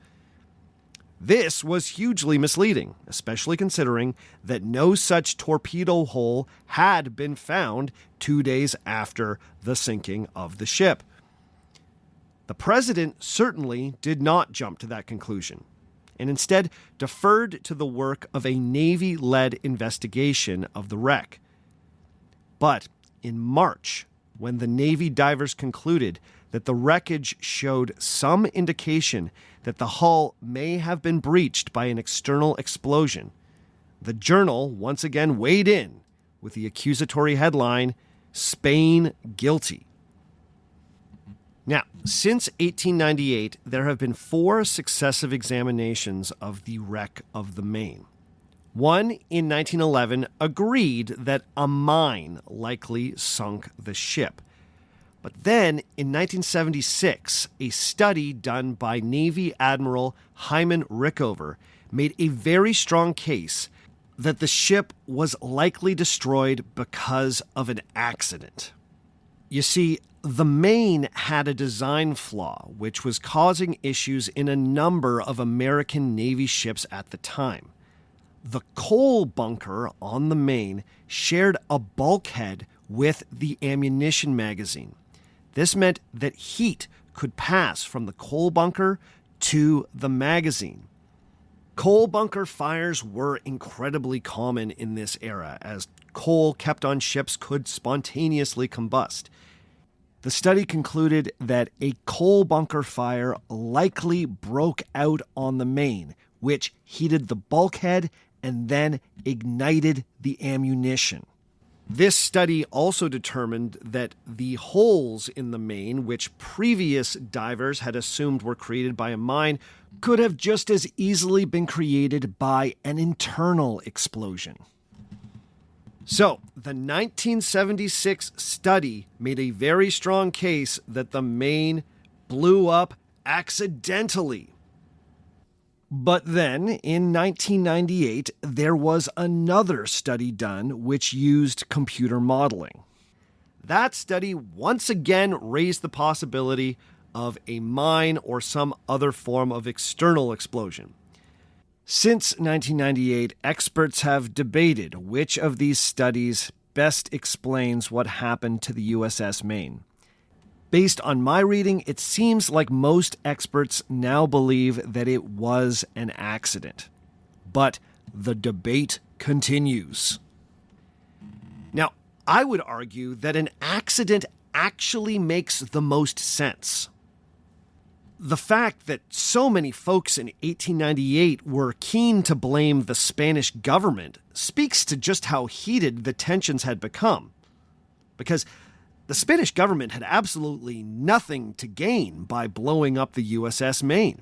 This was hugely misleading, especially considering that no such torpedo hole had been found 2 days after the sinking of the ship. The president certainly did not jump to that conclusion, and instead deferred to the work of a Navy-led investigation of the wreck. But in March, when the Navy divers concluded that the wreckage showed some indication that the hull may have been breached by an external explosion, the Journal once again weighed in with the accusatory headline, "Spain Guilty." Now, since 1898, there have been 4 successive examinations of the wreck of the Maine. One in 1911 agreed that a mine likely sunk the ship. But then, in 1976, a study done by Navy Admiral Hyman Rickover made a very strong case that the ship was likely destroyed because of an accident. You see, the Maine had a design flaw which was causing issues in a number of American Navy ships at the time. The coal bunker on the Maine shared a bulkhead with the ammunition magazine. This meant that heat could pass from the coal bunker to the magazine. Coal bunker fires were incredibly common in this era, as coal kept on ships could spontaneously combust. The study concluded that a coal bunker fire likely broke out on the Maine, which heated the bulkhead and then ignited the ammunition. This study also determined that the holes in the Maine, which previous divers had assumed were created by a mine, could have just as easily been created by an internal explosion. So, the 1976 study made a very strong case that the Maine blew up accidentally. But then, in 1998, there was another study done which used computer modeling. That study once again raised the possibility of a mine or some other form of external explosion. Since 1998, experts have debated which of these studies best explains what happened to the USS Maine. Based on my reading, it seems like most experts now believe that it was an accident. But the debate continues. Now, I would argue that an accident actually makes the most sense. The fact that so many folks in 1898 were keen to blame the Spanish government speaks to just how heated the tensions had become. Because the Spanish government had absolutely nothing to gain by blowing up the USS Maine.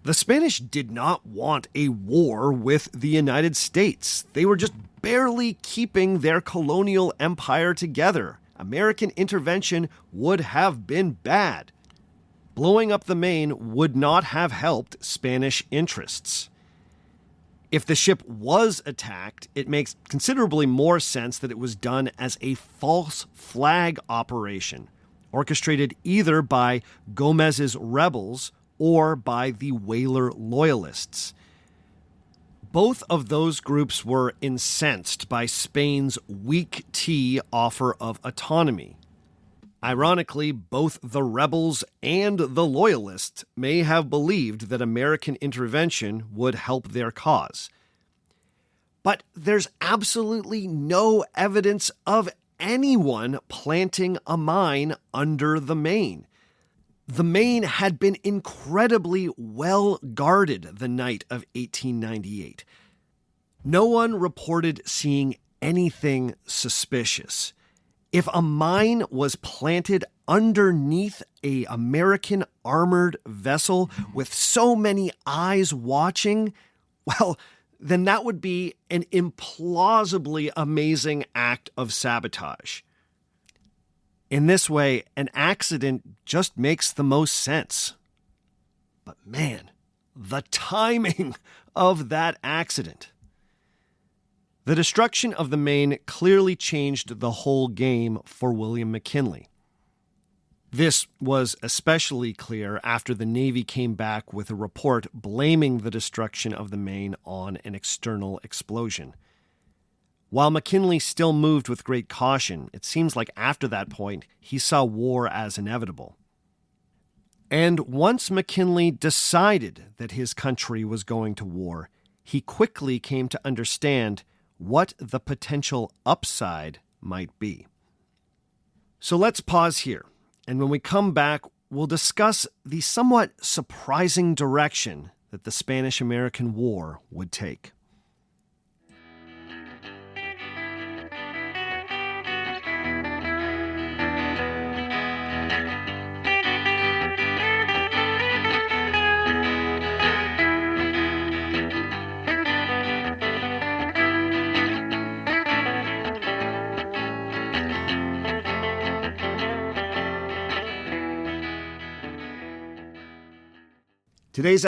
The Spanish did not want a war with the United States. They were just barely keeping their colonial empire together. American intervention would have been bad. Blowing up the Maine would not have helped Spanish interests. If the ship was attacked, it makes considerably more sense that it was done as a false flag operation, orchestrated either by Gomez's rebels or by the whaler loyalists. Both of those groups were incensed by Spain's weak tea offer of autonomy. Ironically, both the rebels and the loyalists may have believed that American intervention would help their cause. But there's absolutely no evidence of anyone planting a mine under the Maine. The Maine had been incredibly well guarded the night of 1898. No one reported seeing anything suspicious. If a mine was planted underneath an American armored vessel with so many eyes watching, well, then that would be an implausibly amazing act of sabotage. In this way, an accident just makes the most sense. But man, the timing of that accident. The destruction of the Maine clearly changed the whole game for William McKinley. This was especially clear after the Navy came back with a report blaming the destruction of the Maine on an external explosion. While McKinley still moved with great caution, it seems like after that point, he saw war as inevitable. And once McKinley decided that his country was going to war, he quickly came to understand what the potential upside might be. So let's pause here, and when we come back, we'll discuss the somewhat surprising direction that the Spanish-American War would take. Today's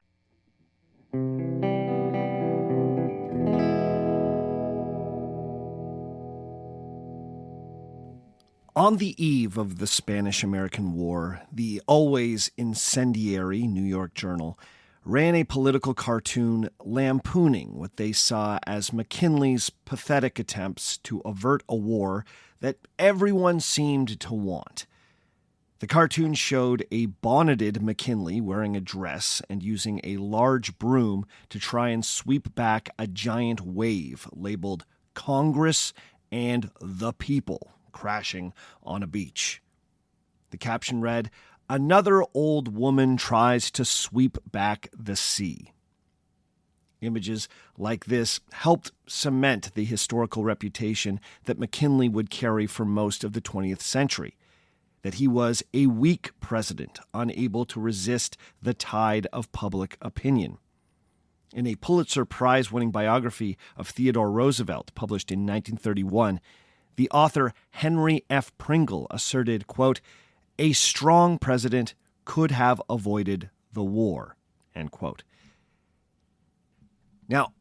On the eve of the Spanish-American War, the always incendiary New York Journal ran a political cartoon lampooning what they saw as McKinley's pathetic attempts to avert a war that everyone seemed to want. The cartoon showed a bonneted McKinley wearing a dress and using a large broom to try and sweep back a giant wave labeled Congress and the People crashing on a beach. The caption read, "Another old woman tries to sweep back the sea." Images like this helped cement the historical reputation that McKinley would carry for most of the 20th century. That he was a weak president, unable to resist the tide of public opinion. In a Pulitzer Prize-winning biography of Theodore Roosevelt, published in 1931, the author Henry F. Pringle asserted, quote, "A strong president could have avoided the war," end quote. Now,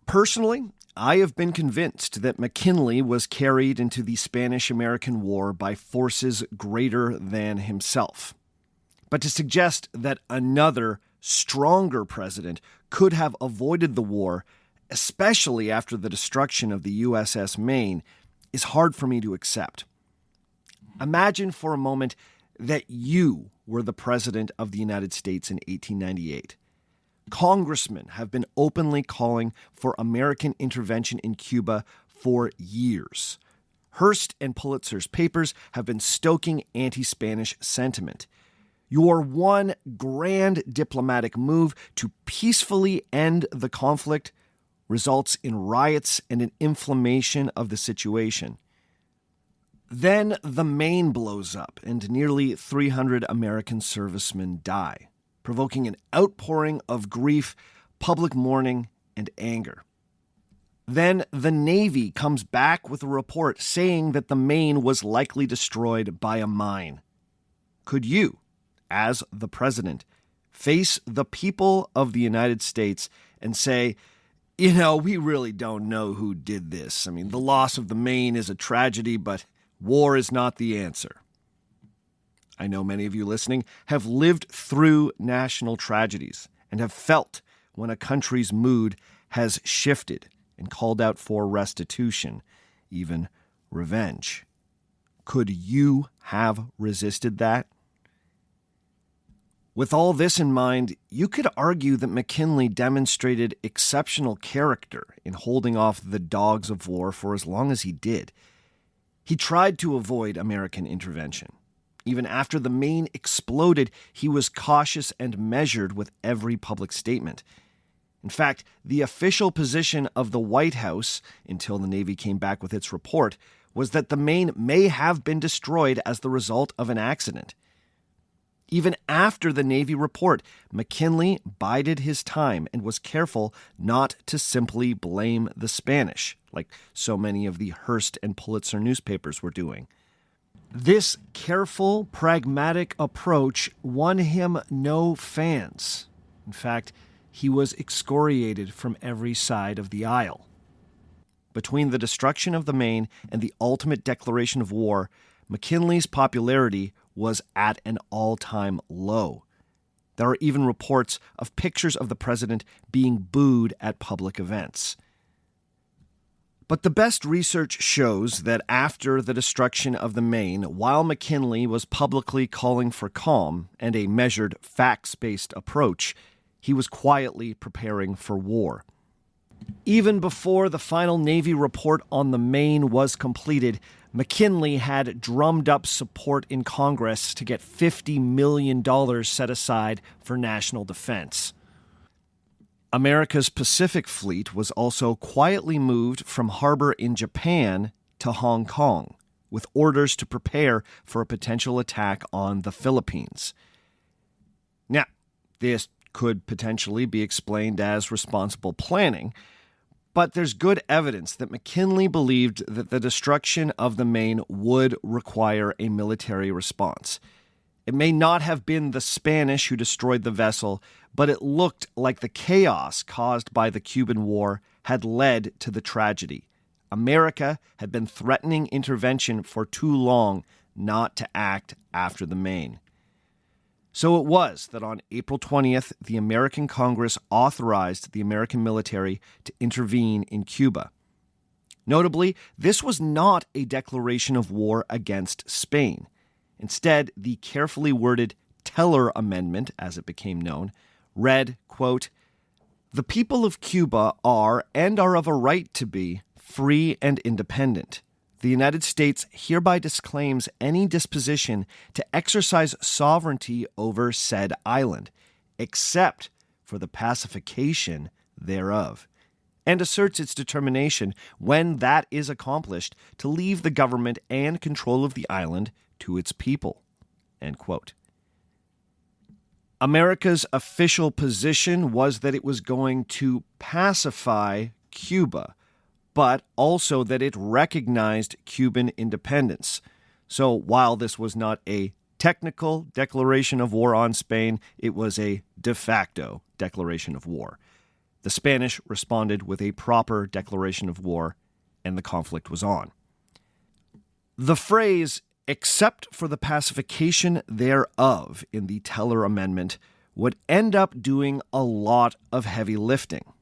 personally, I have been convinced that McKinley was carried into the Spanish-American War by forces greater than himself. But to suggest that another, stronger president could have avoided the war, especially after the destruction of the USS Maine, is hard for me to accept. Imagine for a moment that you were the President of the United States in 1898. Congressmen have been openly calling for American intervention in Cuba for years. Hearst and Pulitzer's papers have been stoking anti-Spanish sentiment. Your one grand diplomatic move to peacefully end the conflict results in riots and an inflammation of the situation. Then the Maine blows up and nearly 300 American servicemen die, provoking an outpouring of grief, public mourning, and anger. Then the Navy comes back with a report saying that the Maine was likely destroyed by a mine. Could you, as the president, face the people of the United States and say, we really don't know who did this. I mean, the loss of the Maine is a tragedy, but war is not the answer. I know many of you listening have lived through national tragedies and have felt when a country's mood has shifted and called out for restitution, even revenge. Could you have resisted that? With all this in mind, you could argue that McKinley demonstrated exceptional character in holding off the dogs of war for as long as he did. He tried to avoid American intervention. Even after the Maine exploded, he was cautious and measured with every public statement. In fact, the official position of the White House, until the Navy came back with its report, was that the Maine may have been destroyed as the result of an accident. Even after the Navy report, McKinley bided his time and was careful not to simply blame the Spanish, like so many of the Hearst and Pulitzer newspapers were doing. This careful, pragmatic approach won him no fans. In fact, he was excoriated from every side of the aisle. Between the destruction of the Maine and the ultimate declaration of war, McKinley's popularity was at an all-time low. There are even reports of pictures of the president being booed at public events. But the best research shows that after the destruction of the Maine, while McKinley was publicly calling for calm and a measured, facts-based approach, he was quietly preparing for war. Even before the final Navy report on the Maine was completed, McKinley had drummed up support in Congress to get $50 million set aside for national defense. America's Pacific Fleet was also quietly moved from harbor in Japan to Hong Kong, with orders to prepare for a potential attack on the Philippines. Now, this could potentially be explained as responsible planning, but there's good evidence that McKinley believed that the destruction of the Maine would require a military response. It may not have been the Spanish who destroyed the vessel, but it looked like the chaos caused by the Cuban War had led to the tragedy. America had been threatening intervention for too long not to act after the Maine. So it was that on April 20th, the American Congress authorized the American military to intervene in Cuba. Notably, this was not a declaration of war against Spain. Instead, the carefully worded Teller Amendment, as it became known, read, quote, "The people of Cuba are, and are of a right to be, free and independent. The United States hereby disclaims any disposition to exercise sovereignty over said island, except for the pacification thereof, and asserts its determination, when that is accomplished, to leave the government and control of the island to its people." End quote. America's official position was that it was going to pacify Cuba, but also that it recognized Cuban independence. So while this was not a technical declaration of war on Spain, it was a de facto declaration of war. The Spanish responded with a proper declaration of war, and the conflict was on. The phrase, "except for the pacification thereof," in the Teller Amendment would end up doing a lot of heavy lifting.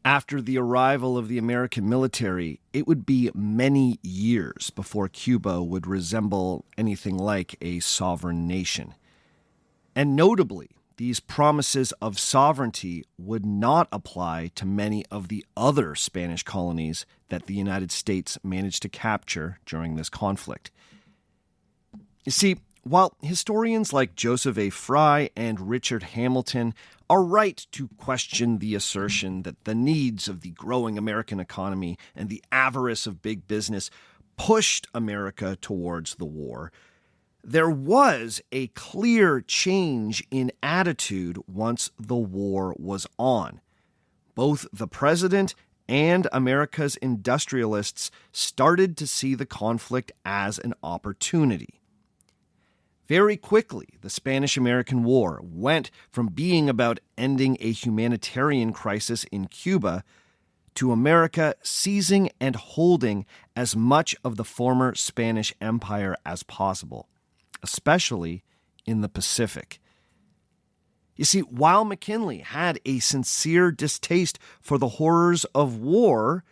After the arrival of the American military, it would be many years before Cuba would resemble anything like a sovereign nation. And notably, these promises of sovereignty would not apply to many of the other Spanish colonies that the United States managed to capture during this conflict. You see, while historians like Joseph A. Fry and Richard Hamilton are right to question the assertion that the needs of the growing American economy and the avarice of big business pushed America towards the war, there was a clear change in attitude once the war was on. Both the president and America's industrialists started to see the conflict as an opportunity. Very quickly, the Spanish-American War went from being about ending a humanitarian crisis in Cuba to America seizing and holding as much of the former Spanish Empire as possible, especially in the Pacific. You see, while McKinley had a sincere distaste for the horrors of war,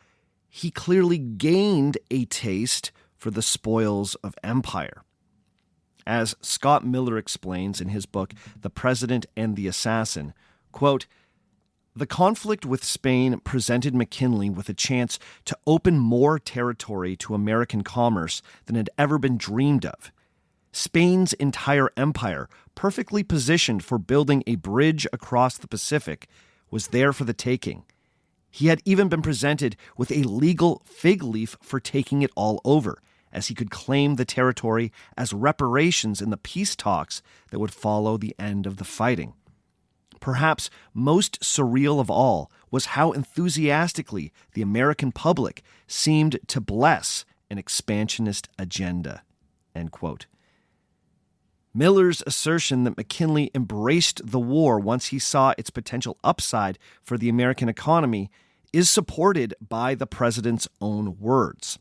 he clearly gained a taste for the spoils of empire. As Scott Miller explains in his book, The President and the Assassin, quote, "The conflict with Spain presented McKinley with a chance to open more territory to American commerce than had ever been dreamed of. Spain's entire empire, perfectly positioned for building a bridge across the Pacific, was there for the taking. He had even been presented with a legal fig leaf for taking it all over, as he could claim the territory as reparations in the peace talks that would follow the end of the fighting. Perhaps most surreal of all was how enthusiastically the American public seemed to bless an expansionist agenda." End quote. Miller's assertion that McKinley embraced the war once he saw its potential upside for the American economy is supported by the president's own words.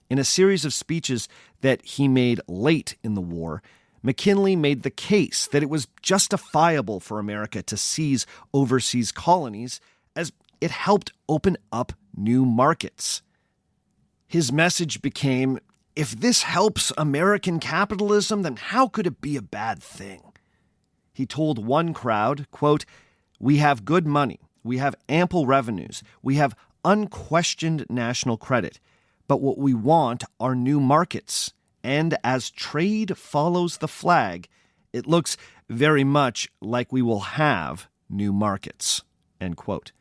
In a series of speeches that he made late in the war, McKinley made the case that it was justifiable for America to seize overseas colonies as it helped open up new markets. His message became, if this helps American capitalism, then how could it be a bad thing? He told one crowd, quote, "We have good money, we have ample revenues, we have unquestioned national credit. But what we want are new markets, and as trade follows the flag, it looks very much like we will have new markets." End quote.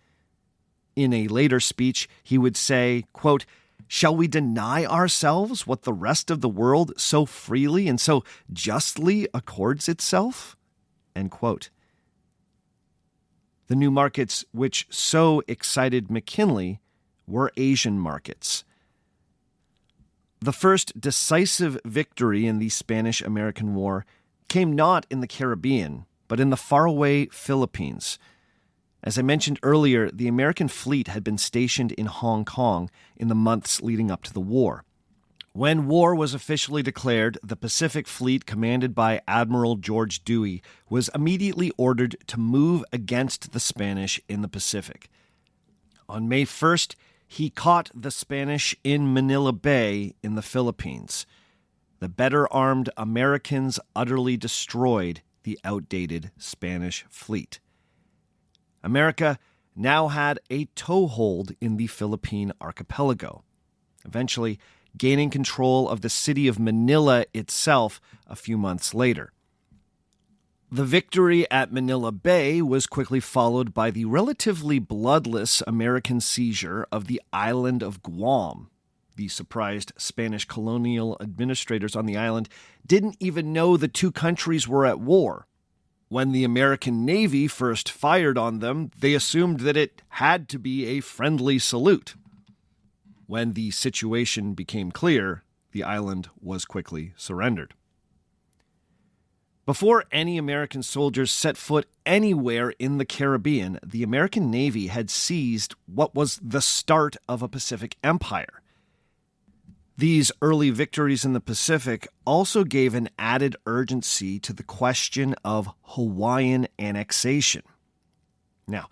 In a later speech, he would say, quote, "Shall we deny ourselves what the rest of the world so freely and so justly accords itself?" End quote. The new markets which so excited McKinley were Asian markets. The first decisive victory in the Spanish-American War came not in the Caribbean, but in the faraway Philippines. As I mentioned earlier, the American fleet had been stationed in Hong Kong in the months leading up to the war. When war was officially declared, the Pacific Fleet, commanded by Admiral George Dewey, was immediately ordered to move against the Spanish in the Pacific. On May 1st, he caught the Spanish in Manila Bay in the Philippines. The better-armed Americans utterly destroyed the outdated Spanish fleet. America now had a toehold in the Philippine archipelago, eventually gaining control of the city of Manila itself a few months later. The victory at Manila Bay was quickly followed by the relatively bloodless American seizure of the island of Guam. The surprised Spanish colonial administrators on the island didn't even know the two countries were at war. When the American Navy first fired on them, they assumed that it had to be a friendly salute. When the situation became clear, the island was quickly surrendered. Before any American soldiers set foot anywhere in the Caribbean, the American Navy had seized what was the start of a Pacific empire. These early victories in the Pacific also gave an added urgency to the question of Hawaiian annexation. Now,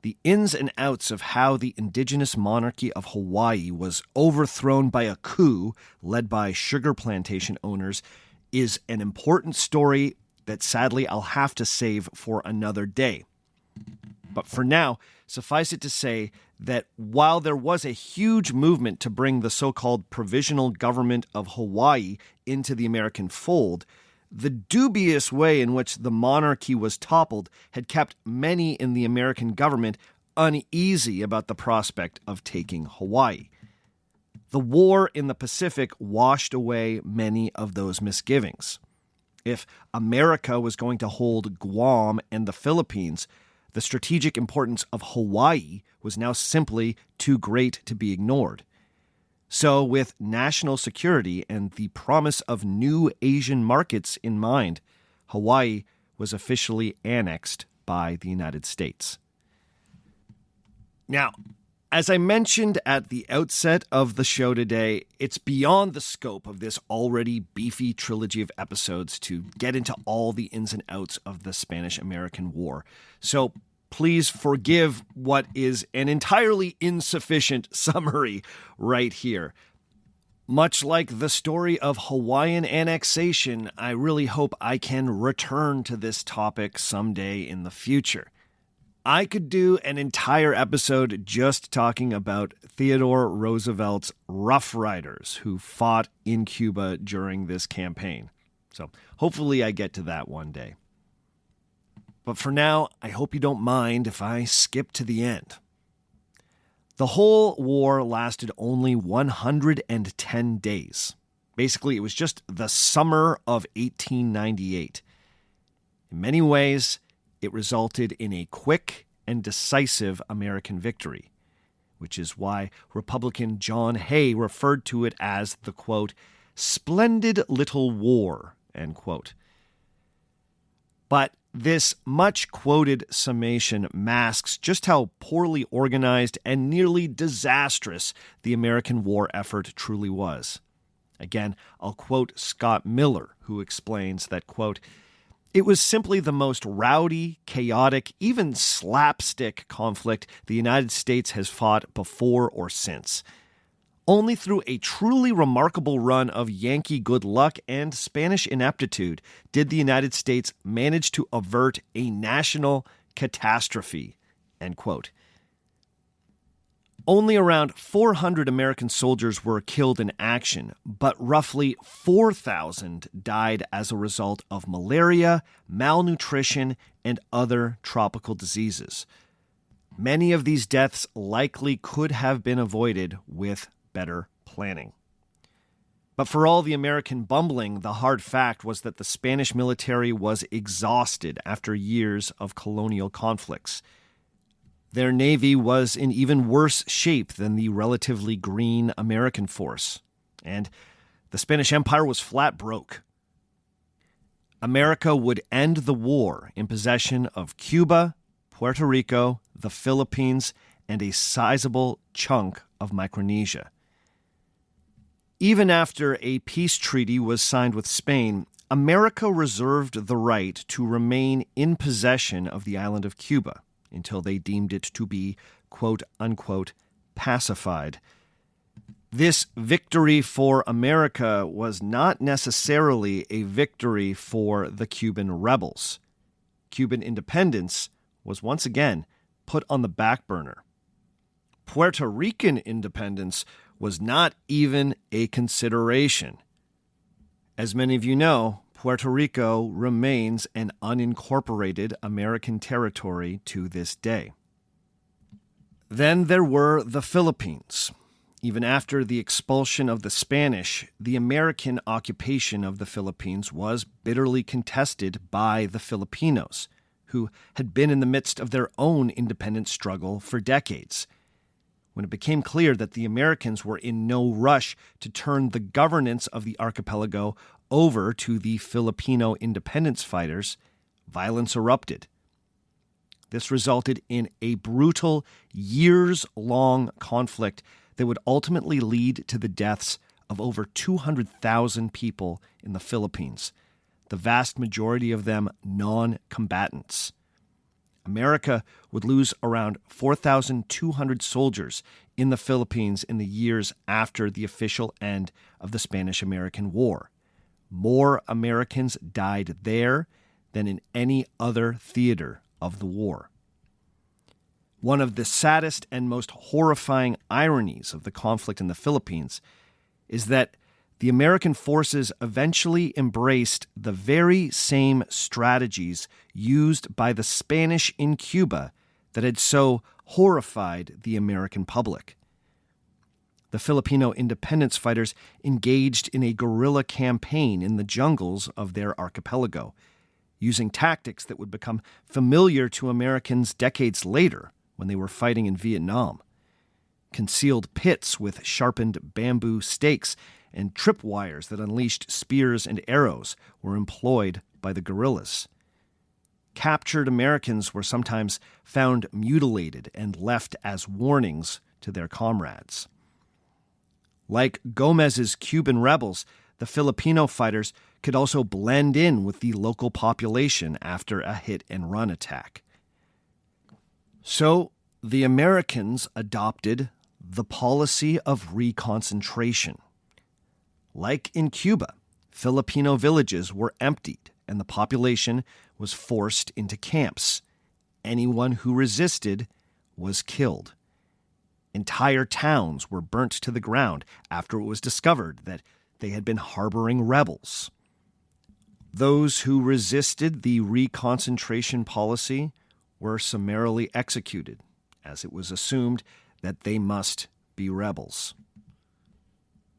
The ins and outs of how the indigenous monarchy of Hawaii was overthrown by a coup led by sugar plantation owners is an important story that sadly I'll have to save for another day. But for now, suffice it to say that while there was a huge movement to bring the so-called Provisional Government of Hawaii into the American fold, the dubious way in which the monarchy was toppled had kept many in the American government uneasy about the prospect of taking Hawaii. The war in the Pacific washed away many of those misgivings. If America was going to hold Guam and the Philippines, the strategic importance of Hawaii was now simply too great to be ignored. So, with national security and the promise of new Asian markets in mind, Hawaii was officially annexed by the United States. Now, as I mentioned at the outset of the show today, it's beyond the scope of this already beefy trilogy of episodes to get into all the ins and outs of the Spanish-American War. So please forgive what is an entirely insufficient summary right here. Much like the story of Hawaiian annexation, I really hope I can return to this topic someday in the future. I could do an entire episode just talking about Theodore Roosevelt's Rough Riders who fought in Cuba during this campaign. So hopefully I get to that one day. But for now, I hope you don't mind if I skip to the end. The whole war lasted only 110 days. Basically, it was just the summer of 1898. In many ways, it resulted in a quick and decisive American victory, which is why Republican John Hay referred to it as the, quote, splendid little war, end quote. But this much-quoted summation masks just how poorly organized and nearly disastrous the American war effort truly was. Again, I'll quote Scott Miller, who explains that, quote, it was simply the most rowdy, chaotic, even slapstick conflict the United States has fought before or since. Only through a truly remarkable run of Yankee good luck and Spanish ineptitude did the United States manage to avert a national catastrophe, end quote. Only around 400 American soldiers were killed in action, but roughly 4,000 died as a result of malaria, malnutrition, and other tropical diseases. Many of these deaths likely could have been avoided with better planning. But for all the American bumbling, the hard fact was that the Spanish military was exhausted after years of colonial conflicts. Their navy was in even worse shape than the relatively green American force, and the Spanish Empire was flat broke. America would end the war in possession of Cuba, Puerto Rico, the Philippines, and a sizable chunk of Micronesia. Even after a peace treaty was signed with Spain, America reserved the right to remain in possession of the island of Cuba until they deemed it to be, quote-unquote, pacified. This victory for America was not necessarily a victory for the Cuban rebels. Cuban independence was once again put on the back burner. Puerto Rican independence was not even a consideration. As many of you know, Puerto Rico remains an unincorporated American territory to this day. Then there were the Philippines. Even after the expulsion of the Spanish, the American occupation of the Philippines was bitterly contested by the Filipinos, who had been in the midst of their own independence struggle for decades. When it became clear that the Americans were in no rush to turn the governance of the archipelago over to the Filipino independence fighters, violence erupted. This resulted in a brutal, years-long conflict that would ultimately lead to the deaths of over 200,000 people in the Philippines, the vast majority of them non-combatants. America would lose around 4,200 soldiers in the Philippines in the years after the official end of the Spanish-American War. More Americans died there than in any other theater of the war. One of the saddest and most horrifying ironies of the conflict in the Philippines is that the American forces eventually embraced the very same strategies used by the Spanish in Cuba that had so horrified the American public. The Filipino independence fighters engaged in a guerrilla campaign in the jungles of their archipelago, using tactics that would become familiar to Americans decades later when they were fighting in Vietnam. Concealed pits with sharpened bamboo stakes and tripwires that unleashed spears and arrows were employed by the guerrillas. Captured Americans were sometimes found mutilated and left as warnings to their comrades. Like Gomez's Cuban rebels, the Filipino fighters could also blend in with the local population after a hit-and-run attack. So the Americans adopted the policy of reconcentration. Like in Cuba, Filipino villages were emptied and the population was forced into camps. Anyone who resisted was killed. Entire towns were burnt to the ground after it was discovered that they had been harboring rebels. Those who resisted the reconcentration policy were summarily executed, as it was assumed that they must be rebels.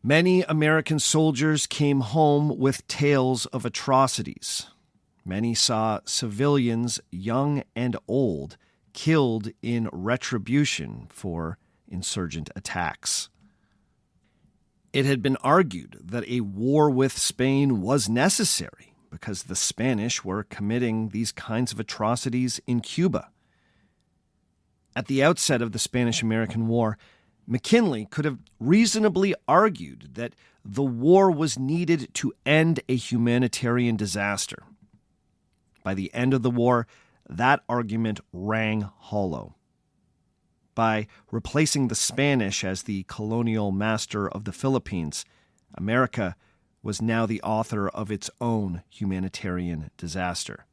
Many American soldiers came home with tales of atrocities. Many saw civilians, young and old, killed in retribution for insurgent attacks. It had been argued that a war with Spain was necessary because the Spanish were committing these kinds of atrocities in Cuba. At the outset of the Spanish-American War, McKinley could have reasonably argued that the war was needed to end a humanitarian disaster. By the end of the war, that argument rang hollow. By replacing the Spanish as the colonial master of the Philippines, America was now the author of its own humanitarian disaster.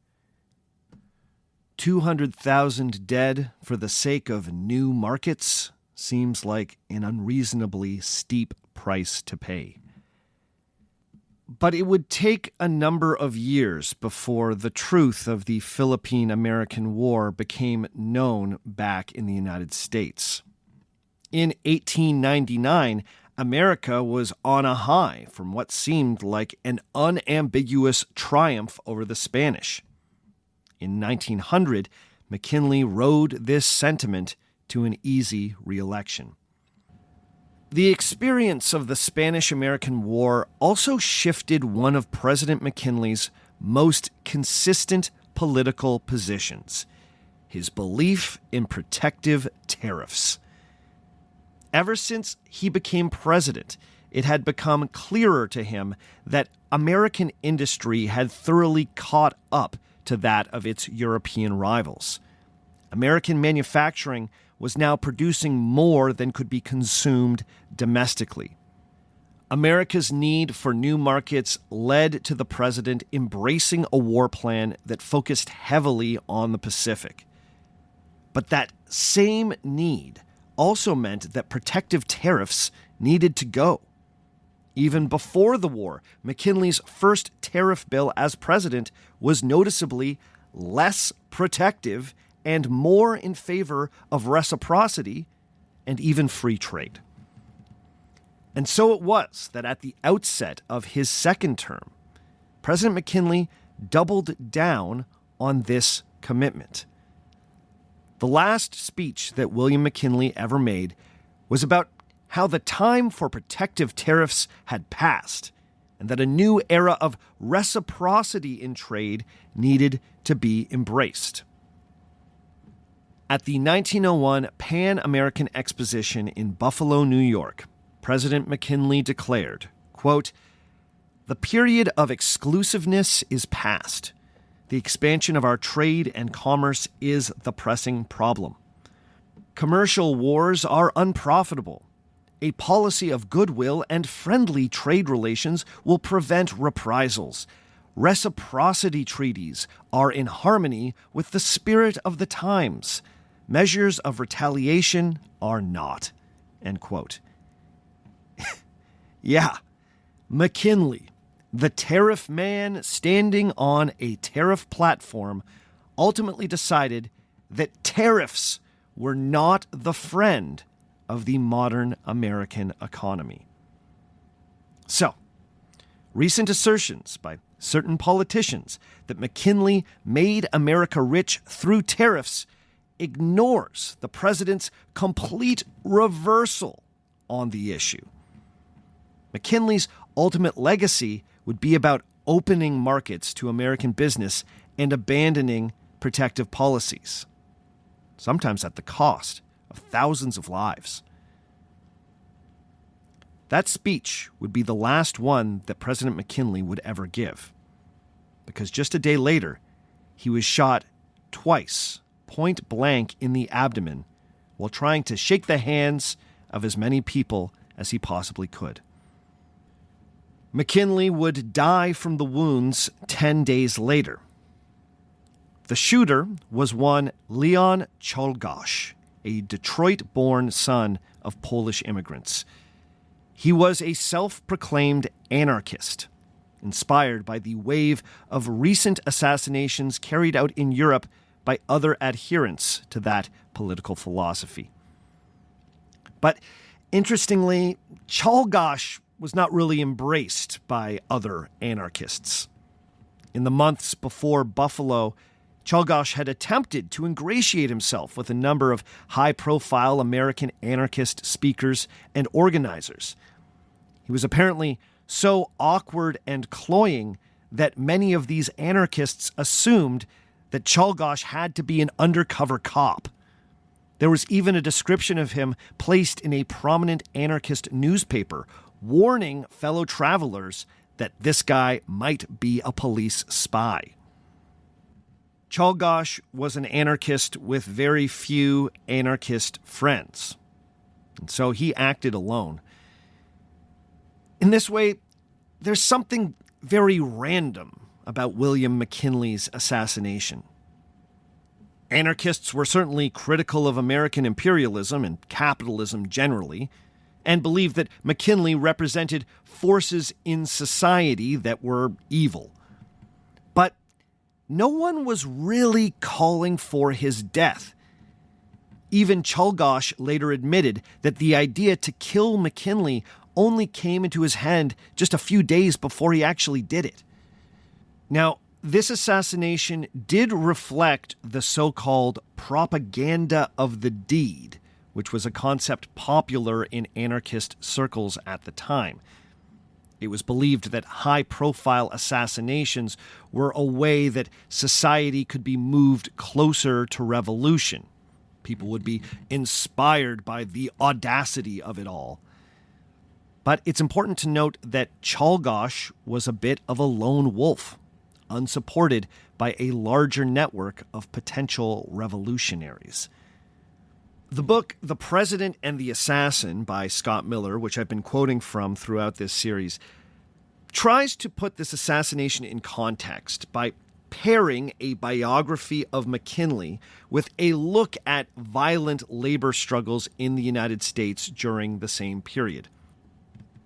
200,000 dead for the sake of new markets seems like an unreasonably steep price to pay. But it would take a number of years before the truth of the Philippine-American War became known back in the United States. In 1899, America was on a high from what seemed like an unambiguous triumph over the Spanish. In 1900, McKinley rode this sentiment to an easy re-election. The experience of the Spanish-American War also shifted one of President McKinley's most consistent political positions, his belief in protective tariffs. Ever since he became president, it had become clearer to him that American industry had thoroughly caught up to that of its European rivals. American manufacturing was now producing more than could be consumed domestically. America's need for new markets led to the president embracing a war plan that focused heavily on the Pacific. But that same need also meant that protective tariffs needed to go. Even before the war, McKinley's first tariff bill as president was noticeably less protective and more in favor of reciprocity and even free trade. And so it was that at the outset of his second term, President McKinley doubled down on this commitment. The last speech that William McKinley ever made was about how the time for protective tariffs had passed and that a new era of reciprocity in trade needed to be embraced. At the 1901 Pan-American Exposition in Buffalo, New York, President McKinley declared, quote, "The period of exclusiveness is past. The expansion of our trade and commerce is the pressing problem. Commercial wars are unprofitable. A policy of goodwill and friendly trade relations will prevent reprisals. Reciprocity treaties are in harmony with the spirit of the times. Measures of retaliation are not." End quote. Yeah, McKinley, the tariff man standing on a tariff platform, ultimately decided that tariffs were not the friend of the modern American economy. So, recent assertions by certain politicians that McKinley made America rich through tariffs ignores the president's complete reversal on the issue. McKinley's ultimate legacy would be about opening markets to American business and abandoning protective policies, sometimes at the cost of thousands of lives. That speech would be the last one that President McKinley would ever give, because just a day later, he was shot twice, point blank in the abdomen, while trying to shake the hands of as many people as he possibly could. McKinley would die from the wounds 10 days later. The shooter was one Leon Czolgosz, a Detroit-born son of Polish immigrants. He was a self-proclaimed anarchist, inspired by the wave of recent assassinations carried out in Europe by other adherents to that political philosophy. But interestingly, Czolgosz was not really embraced by other anarchists. In the months before Buffalo, Czolgosz had attempted to ingratiate himself with a number of high-profile American anarchist speakers and organizers. He was apparently so awkward and cloying that many of these anarchists assumed that Czolgosz had to be an undercover cop. There was even a description of him placed in a prominent anarchist newspaper, warning fellow travelers that this guy might be a police spy. Czolgosz was an anarchist with very few anarchist friends, and so he acted alone. In this way, there's something very random about William McKinley's assassination. Anarchists were certainly critical of American imperialism and capitalism generally, and believed that McKinley represented forces in society that were evil. But no one was really calling for his death. Even Czolgosz later admitted that the idea to kill McKinley only came into his head just a few days before he actually did it. Now, this assassination did reflect the so-called propaganda of the deed, which was a concept popular in anarchist circles at the time. It was believed that high-profile assassinations were a way that society could be moved closer to revolution. People would be inspired by the audacity of it all. But it's important to note that Czolgosz was a bit of a lone wolf, unsupported by a larger network of potential revolutionaries. The book The President and the Assassin by Scott Miller, which I've been quoting from throughout this series, tries to put this assassination in context by pairing a biography of McKinley with a look at violent labor struggles in the United States during the same period.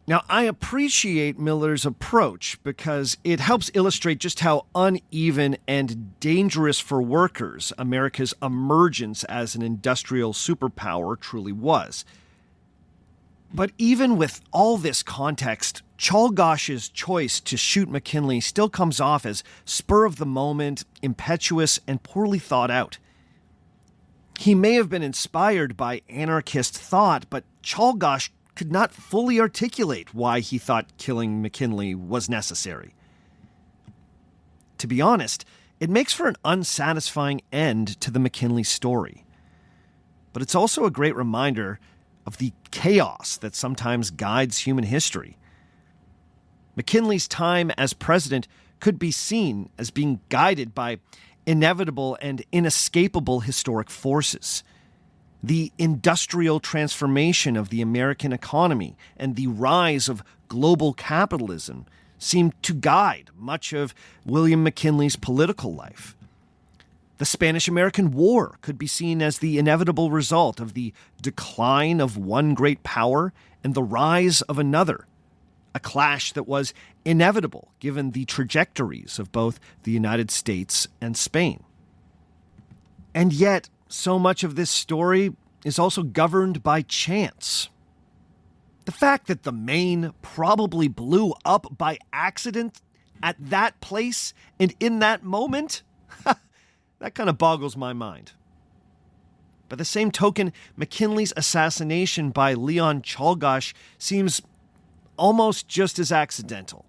Now, I appreciate Miller's approach because it helps illustrate just how uneven and dangerous for workers America's emergence as an industrial superpower truly was. But even with all this context, Czolgosz's choice to shoot McKinley still comes off as spur-of-the-moment, impetuous, and poorly thought out. He may have been inspired by anarchist thought, but Czolgosz could not fully articulate why he thought killing McKinley was necessary. To be honest, it makes for an unsatisfying end to the McKinley story. But it's also a great reminder of the chaos that sometimes guides human history. McKinley's time as president could be seen as being guided by inevitable and inescapable historic forces. The industrial transformation of the American economy and the rise of global capitalism seemed to guide much of William McKinley's political life. The Spanish-American War could be seen as the inevitable result of the decline of one great power and the rise of another, a clash that was inevitable given the trajectories of both the United States and Spain. And yet, so much of this story is also governed by chance. The fact that the Maine probably blew up by accident at that place and in that moment, that kind of boggles my mind. By the same token, McKinley's assassination by Leon Czolgosz seems almost just as accidental.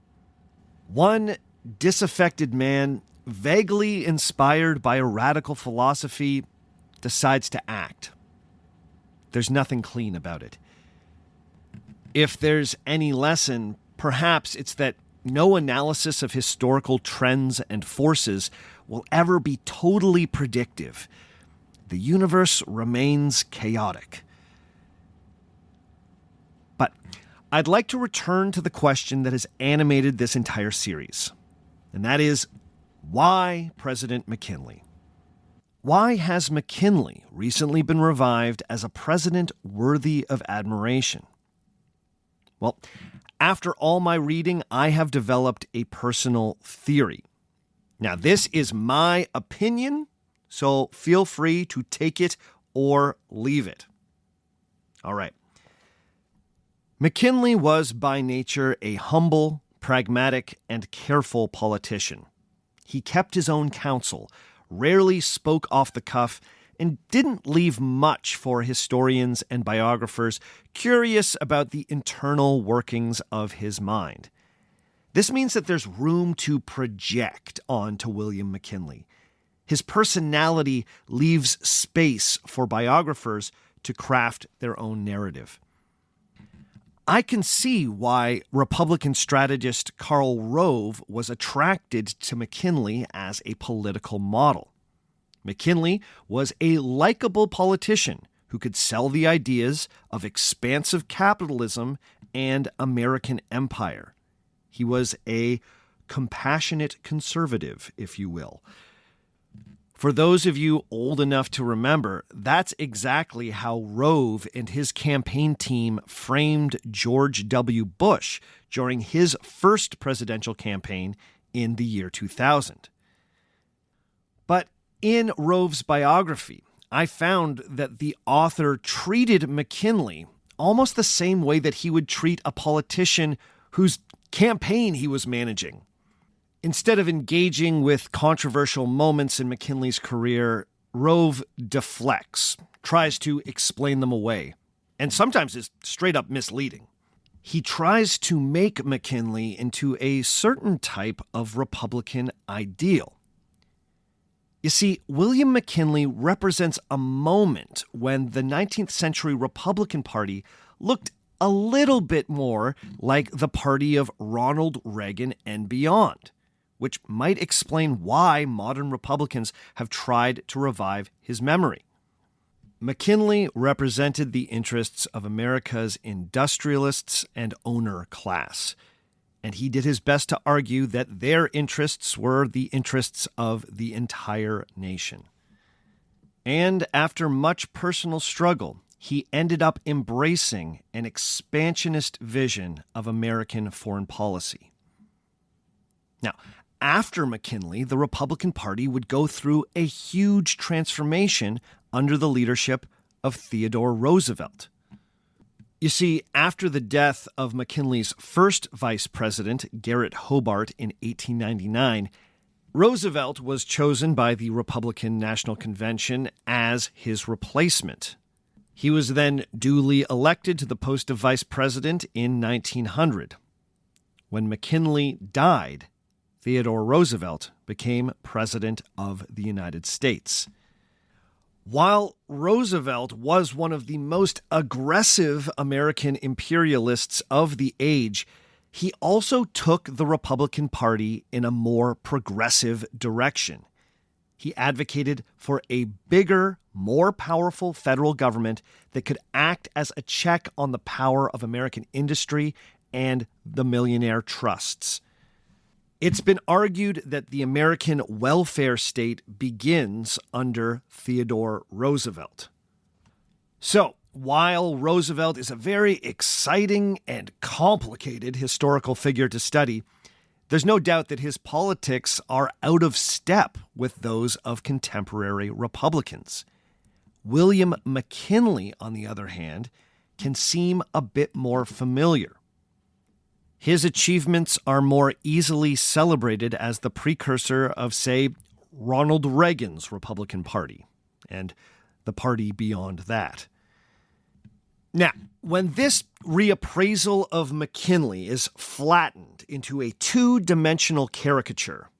One disaffected man, vaguely inspired by a radical philosophy, decides to act. There's nothing clean about it. If there's any lesson, perhaps it's that no analysis of historical trends and forces will ever be totally predictive. The universe remains chaotic. But I'd like to return to the question that has animated this entire series, and that is, why President McKinley? Why has McKinley recently been revived as a president worthy of admiration? Well, after all my reading, I have developed a personal theory. Now, this is my opinion, so feel free to take it or leave it. All right. McKinley was by nature a humble, pragmatic, and careful politician. He kept his own counsel, rarely spoke off the cuff, and didn't leave much for historians and biographers curious about the internal workings of his mind. This means that there's room to project onto William McKinley. His personality leaves space for biographers to craft their own narrative. I can see why Republican strategist Karl Rove was attracted to McKinley as a political model. McKinley was a likable politician who could sell the ideas of expansive capitalism and American empire. He was a compassionate conservative, if you will. For those of you old enough to remember, that's exactly how Rove and his campaign team framed George W. Bush during his first presidential campaign in the year 2000. But in Rove's biography, I found that the author treated McKinley almost the same way that he would treat a politician whose campaign he was managing. Instead of engaging with controversial moments in McKinley's career, Rove deflects, tries to explain them away, and sometimes is straight up misleading. He tries to make McKinley into a certain type of Republican ideal. You see, William McKinley represents a moment when the 19th century Republican Party looked a little bit more like the party of Ronald Reagan and beyond, which might explain why modern Republicans have tried to revive his memory. McKinley represented the interests of America's industrialists and owner class, and he did his best to argue that their interests were the interests of the entire nation. And after much personal struggle, he ended up embracing an expansionist vision of American foreign policy. Now, after McKinley, the Republican Party would go through a huge transformation under the leadership of Theodore Roosevelt. You see, after the death of McKinley's first vice president, Garrett Hobart, in 1899, Roosevelt was chosen by the Republican National Convention as his replacement. He was then duly elected to the post of vice president in 1900. When McKinley died, Theodore Roosevelt became president of the United States. While Roosevelt was one of the most aggressive American imperialists of the age, he also took the Republican Party in a more progressive direction. He advocated for a bigger, more powerful federal government that could act as a check on the power of American industry and the millionaire trusts. It's been argued that the American welfare state begins under Theodore Roosevelt. So, while Roosevelt is a very exciting and complicated historical figure to study, there's no doubt that his politics are out of step with those of contemporary Republicans. William McKinley, on the other hand, can seem a bit more familiar. His achievements are more easily celebrated as the precursor of, say, Ronald Reagan's Republican Party, and the party beyond that. Now, when this reappraisal of McKinley is flattened into a two-dimensional caricature,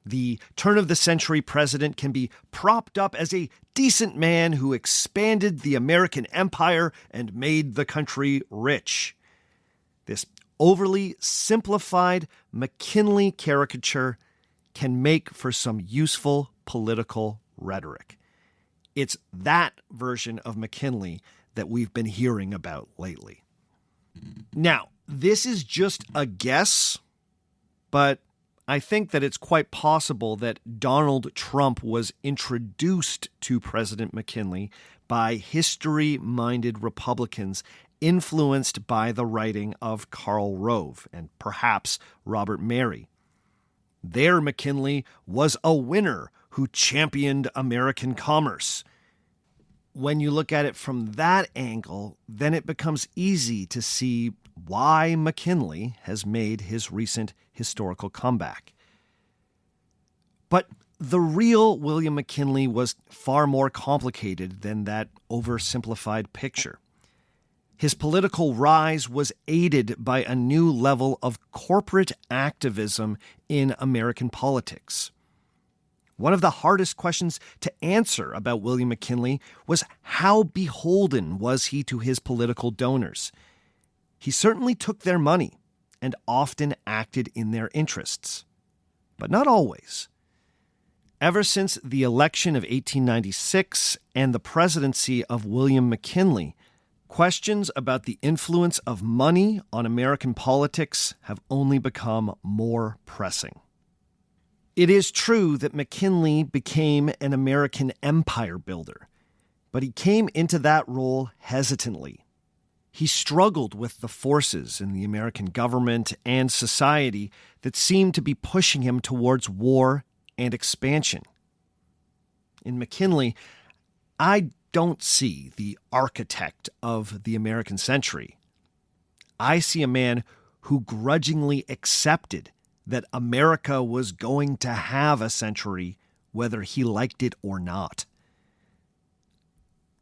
the turn-of-the-century president can be propped up as a decent man who expanded the American empire and made the country rich. This overly simplified McKinley caricature can make for some useful political rhetoric. It's that version of McKinley that we've been hearing about lately. Now, this is just a guess, but I think that it's quite possible that Donald Trump was introduced to President McKinley by history-minded Republicans influenced by the writing of Karl Rove and perhaps Robert Mary. Their McKinley was a winner who championed American commerce. When you look at it from that angle, then it becomes easy to see why McKinley has made his recent historical comeback. But the real William McKinley was far more complicated than that oversimplified picture. His political rise was aided by a new level of corporate activism in American politics. One of the hardest questions to answer about William McKinley was how beholden was he to his political donors? He certainly took their money and often acted in their interests, but not always. Ever since the election of 1896 and the presidency of William McKinley, questions about the influence of money on American politics have only become more pressing. It is true that McKinley became an American empire builder, but he came into that role hesitantly. He struggled with the forces in the American government and society that seemed to be pushing him towards war and expansion. In McKinley, I don't see the architect of the American century. I see a man who grudgingly accepted that America was going to have a century, whether he liked it or not.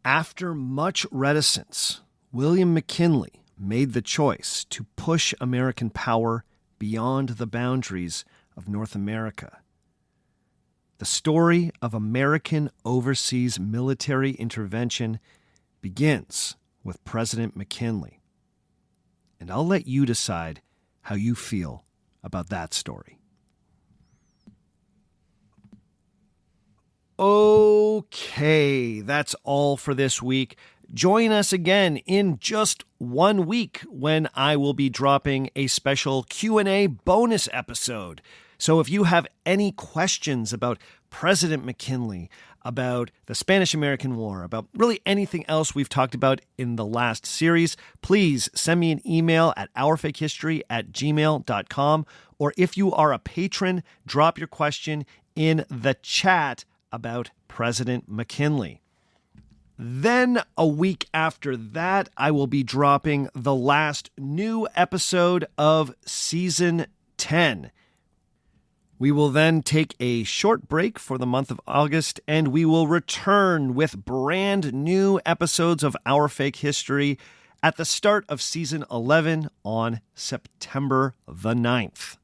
After much reticence, William McKinley made the choice to push American power beyond the boundaries of North America. The story of American overseas military intervention begins with President McKinley. And I'll let you decide how you feel about that story. Okay, that's all for this week. Join us again in just 1 week when I will be dropping a special Q&A bonus episode. So if you have any questions about President McKinley, about the Spanish-American War, about really anything else we've talked about in the last series, please send me an email at ourfakehistory@gmail.com. Or if you are a patron, drop your question in the chat about President McKinley. Then a week after that, I will be dropping the last new episode of Season 10. We will then take a short break for the month of August, and we will return with brand new episodes of Our Fake History at the start of Season 11 on September the 9th.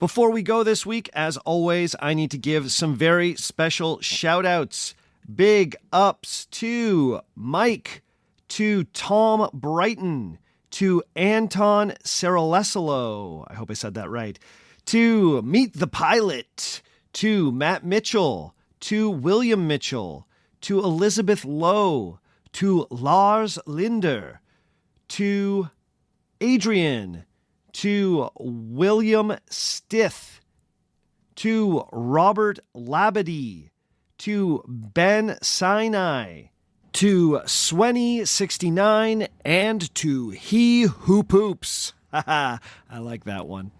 Before we go this week, as always, I need to give some very special shout-outs. Big ups to Mike, to Tom Brighton, to Anton Saralesolo, I hope I said that right, to Meet the Pilot, to Matt Mitchell, to William Mitchell, to Elizabeth Lowe, to Lars Linder, to Adrian, to William Stith, to Robert Labadie, to Ben Sinai, to Swenny69, and to He Who Poops. Haha, I like that one.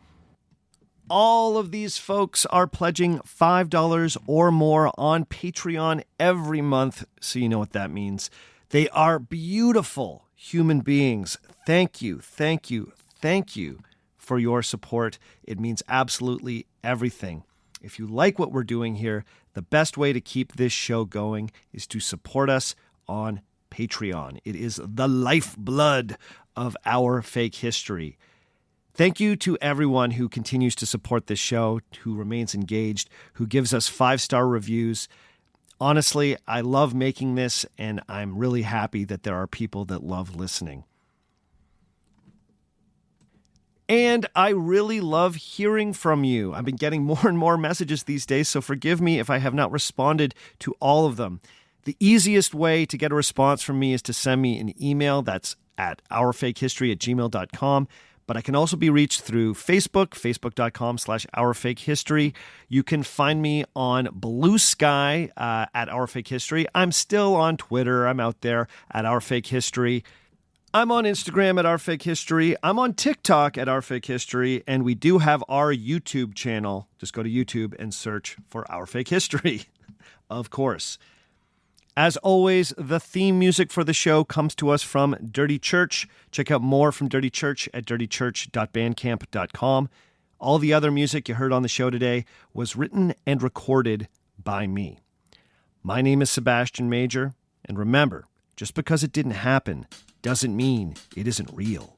All of these folks are pledging $5 or more on Patreon every month, so you know what that means. They are beautiful human beings. Thank you, thank you, thank you for your support. It means absolutely everything. If you like what we're doing here, the best way to keep this show going is to support us on Patreon. It is the lifeblood of our fake history. Thank you to everyone who continues to support this show, who remains engaged, who gives us 5-star reviews. Honestly, I love making this, and I'm really happy that there are people that love listening. And I really love hearing from you. I've been getting more and more messages these days, so forgive me if I have not responded to all of them. The easiest way to get a response from me is to send me an email. That's at ourfakehistory@gmail.com. But I can also be reached through Facebook, facebook.com/ourfakehistory. You can find me on Blue Sky at Our Fake History. I'm still on Twitter. I'm out there at Our Fake History. I'm on Instagram at Our Fake History. I'm on TikTok at Our Fake History. And we do have our YouTube channel. Just go to YouTube and search for Our Fake History, of course. As always, the theme music for the show comes to us from Dirty Church. Check out more from Dirty Church at dirtychurch.bandcamp.com. All the other music you heard on the show today was written and recorded by me. My name is Sebastian Major, and remember, just because it didn't happen doesn't mean it isn't real.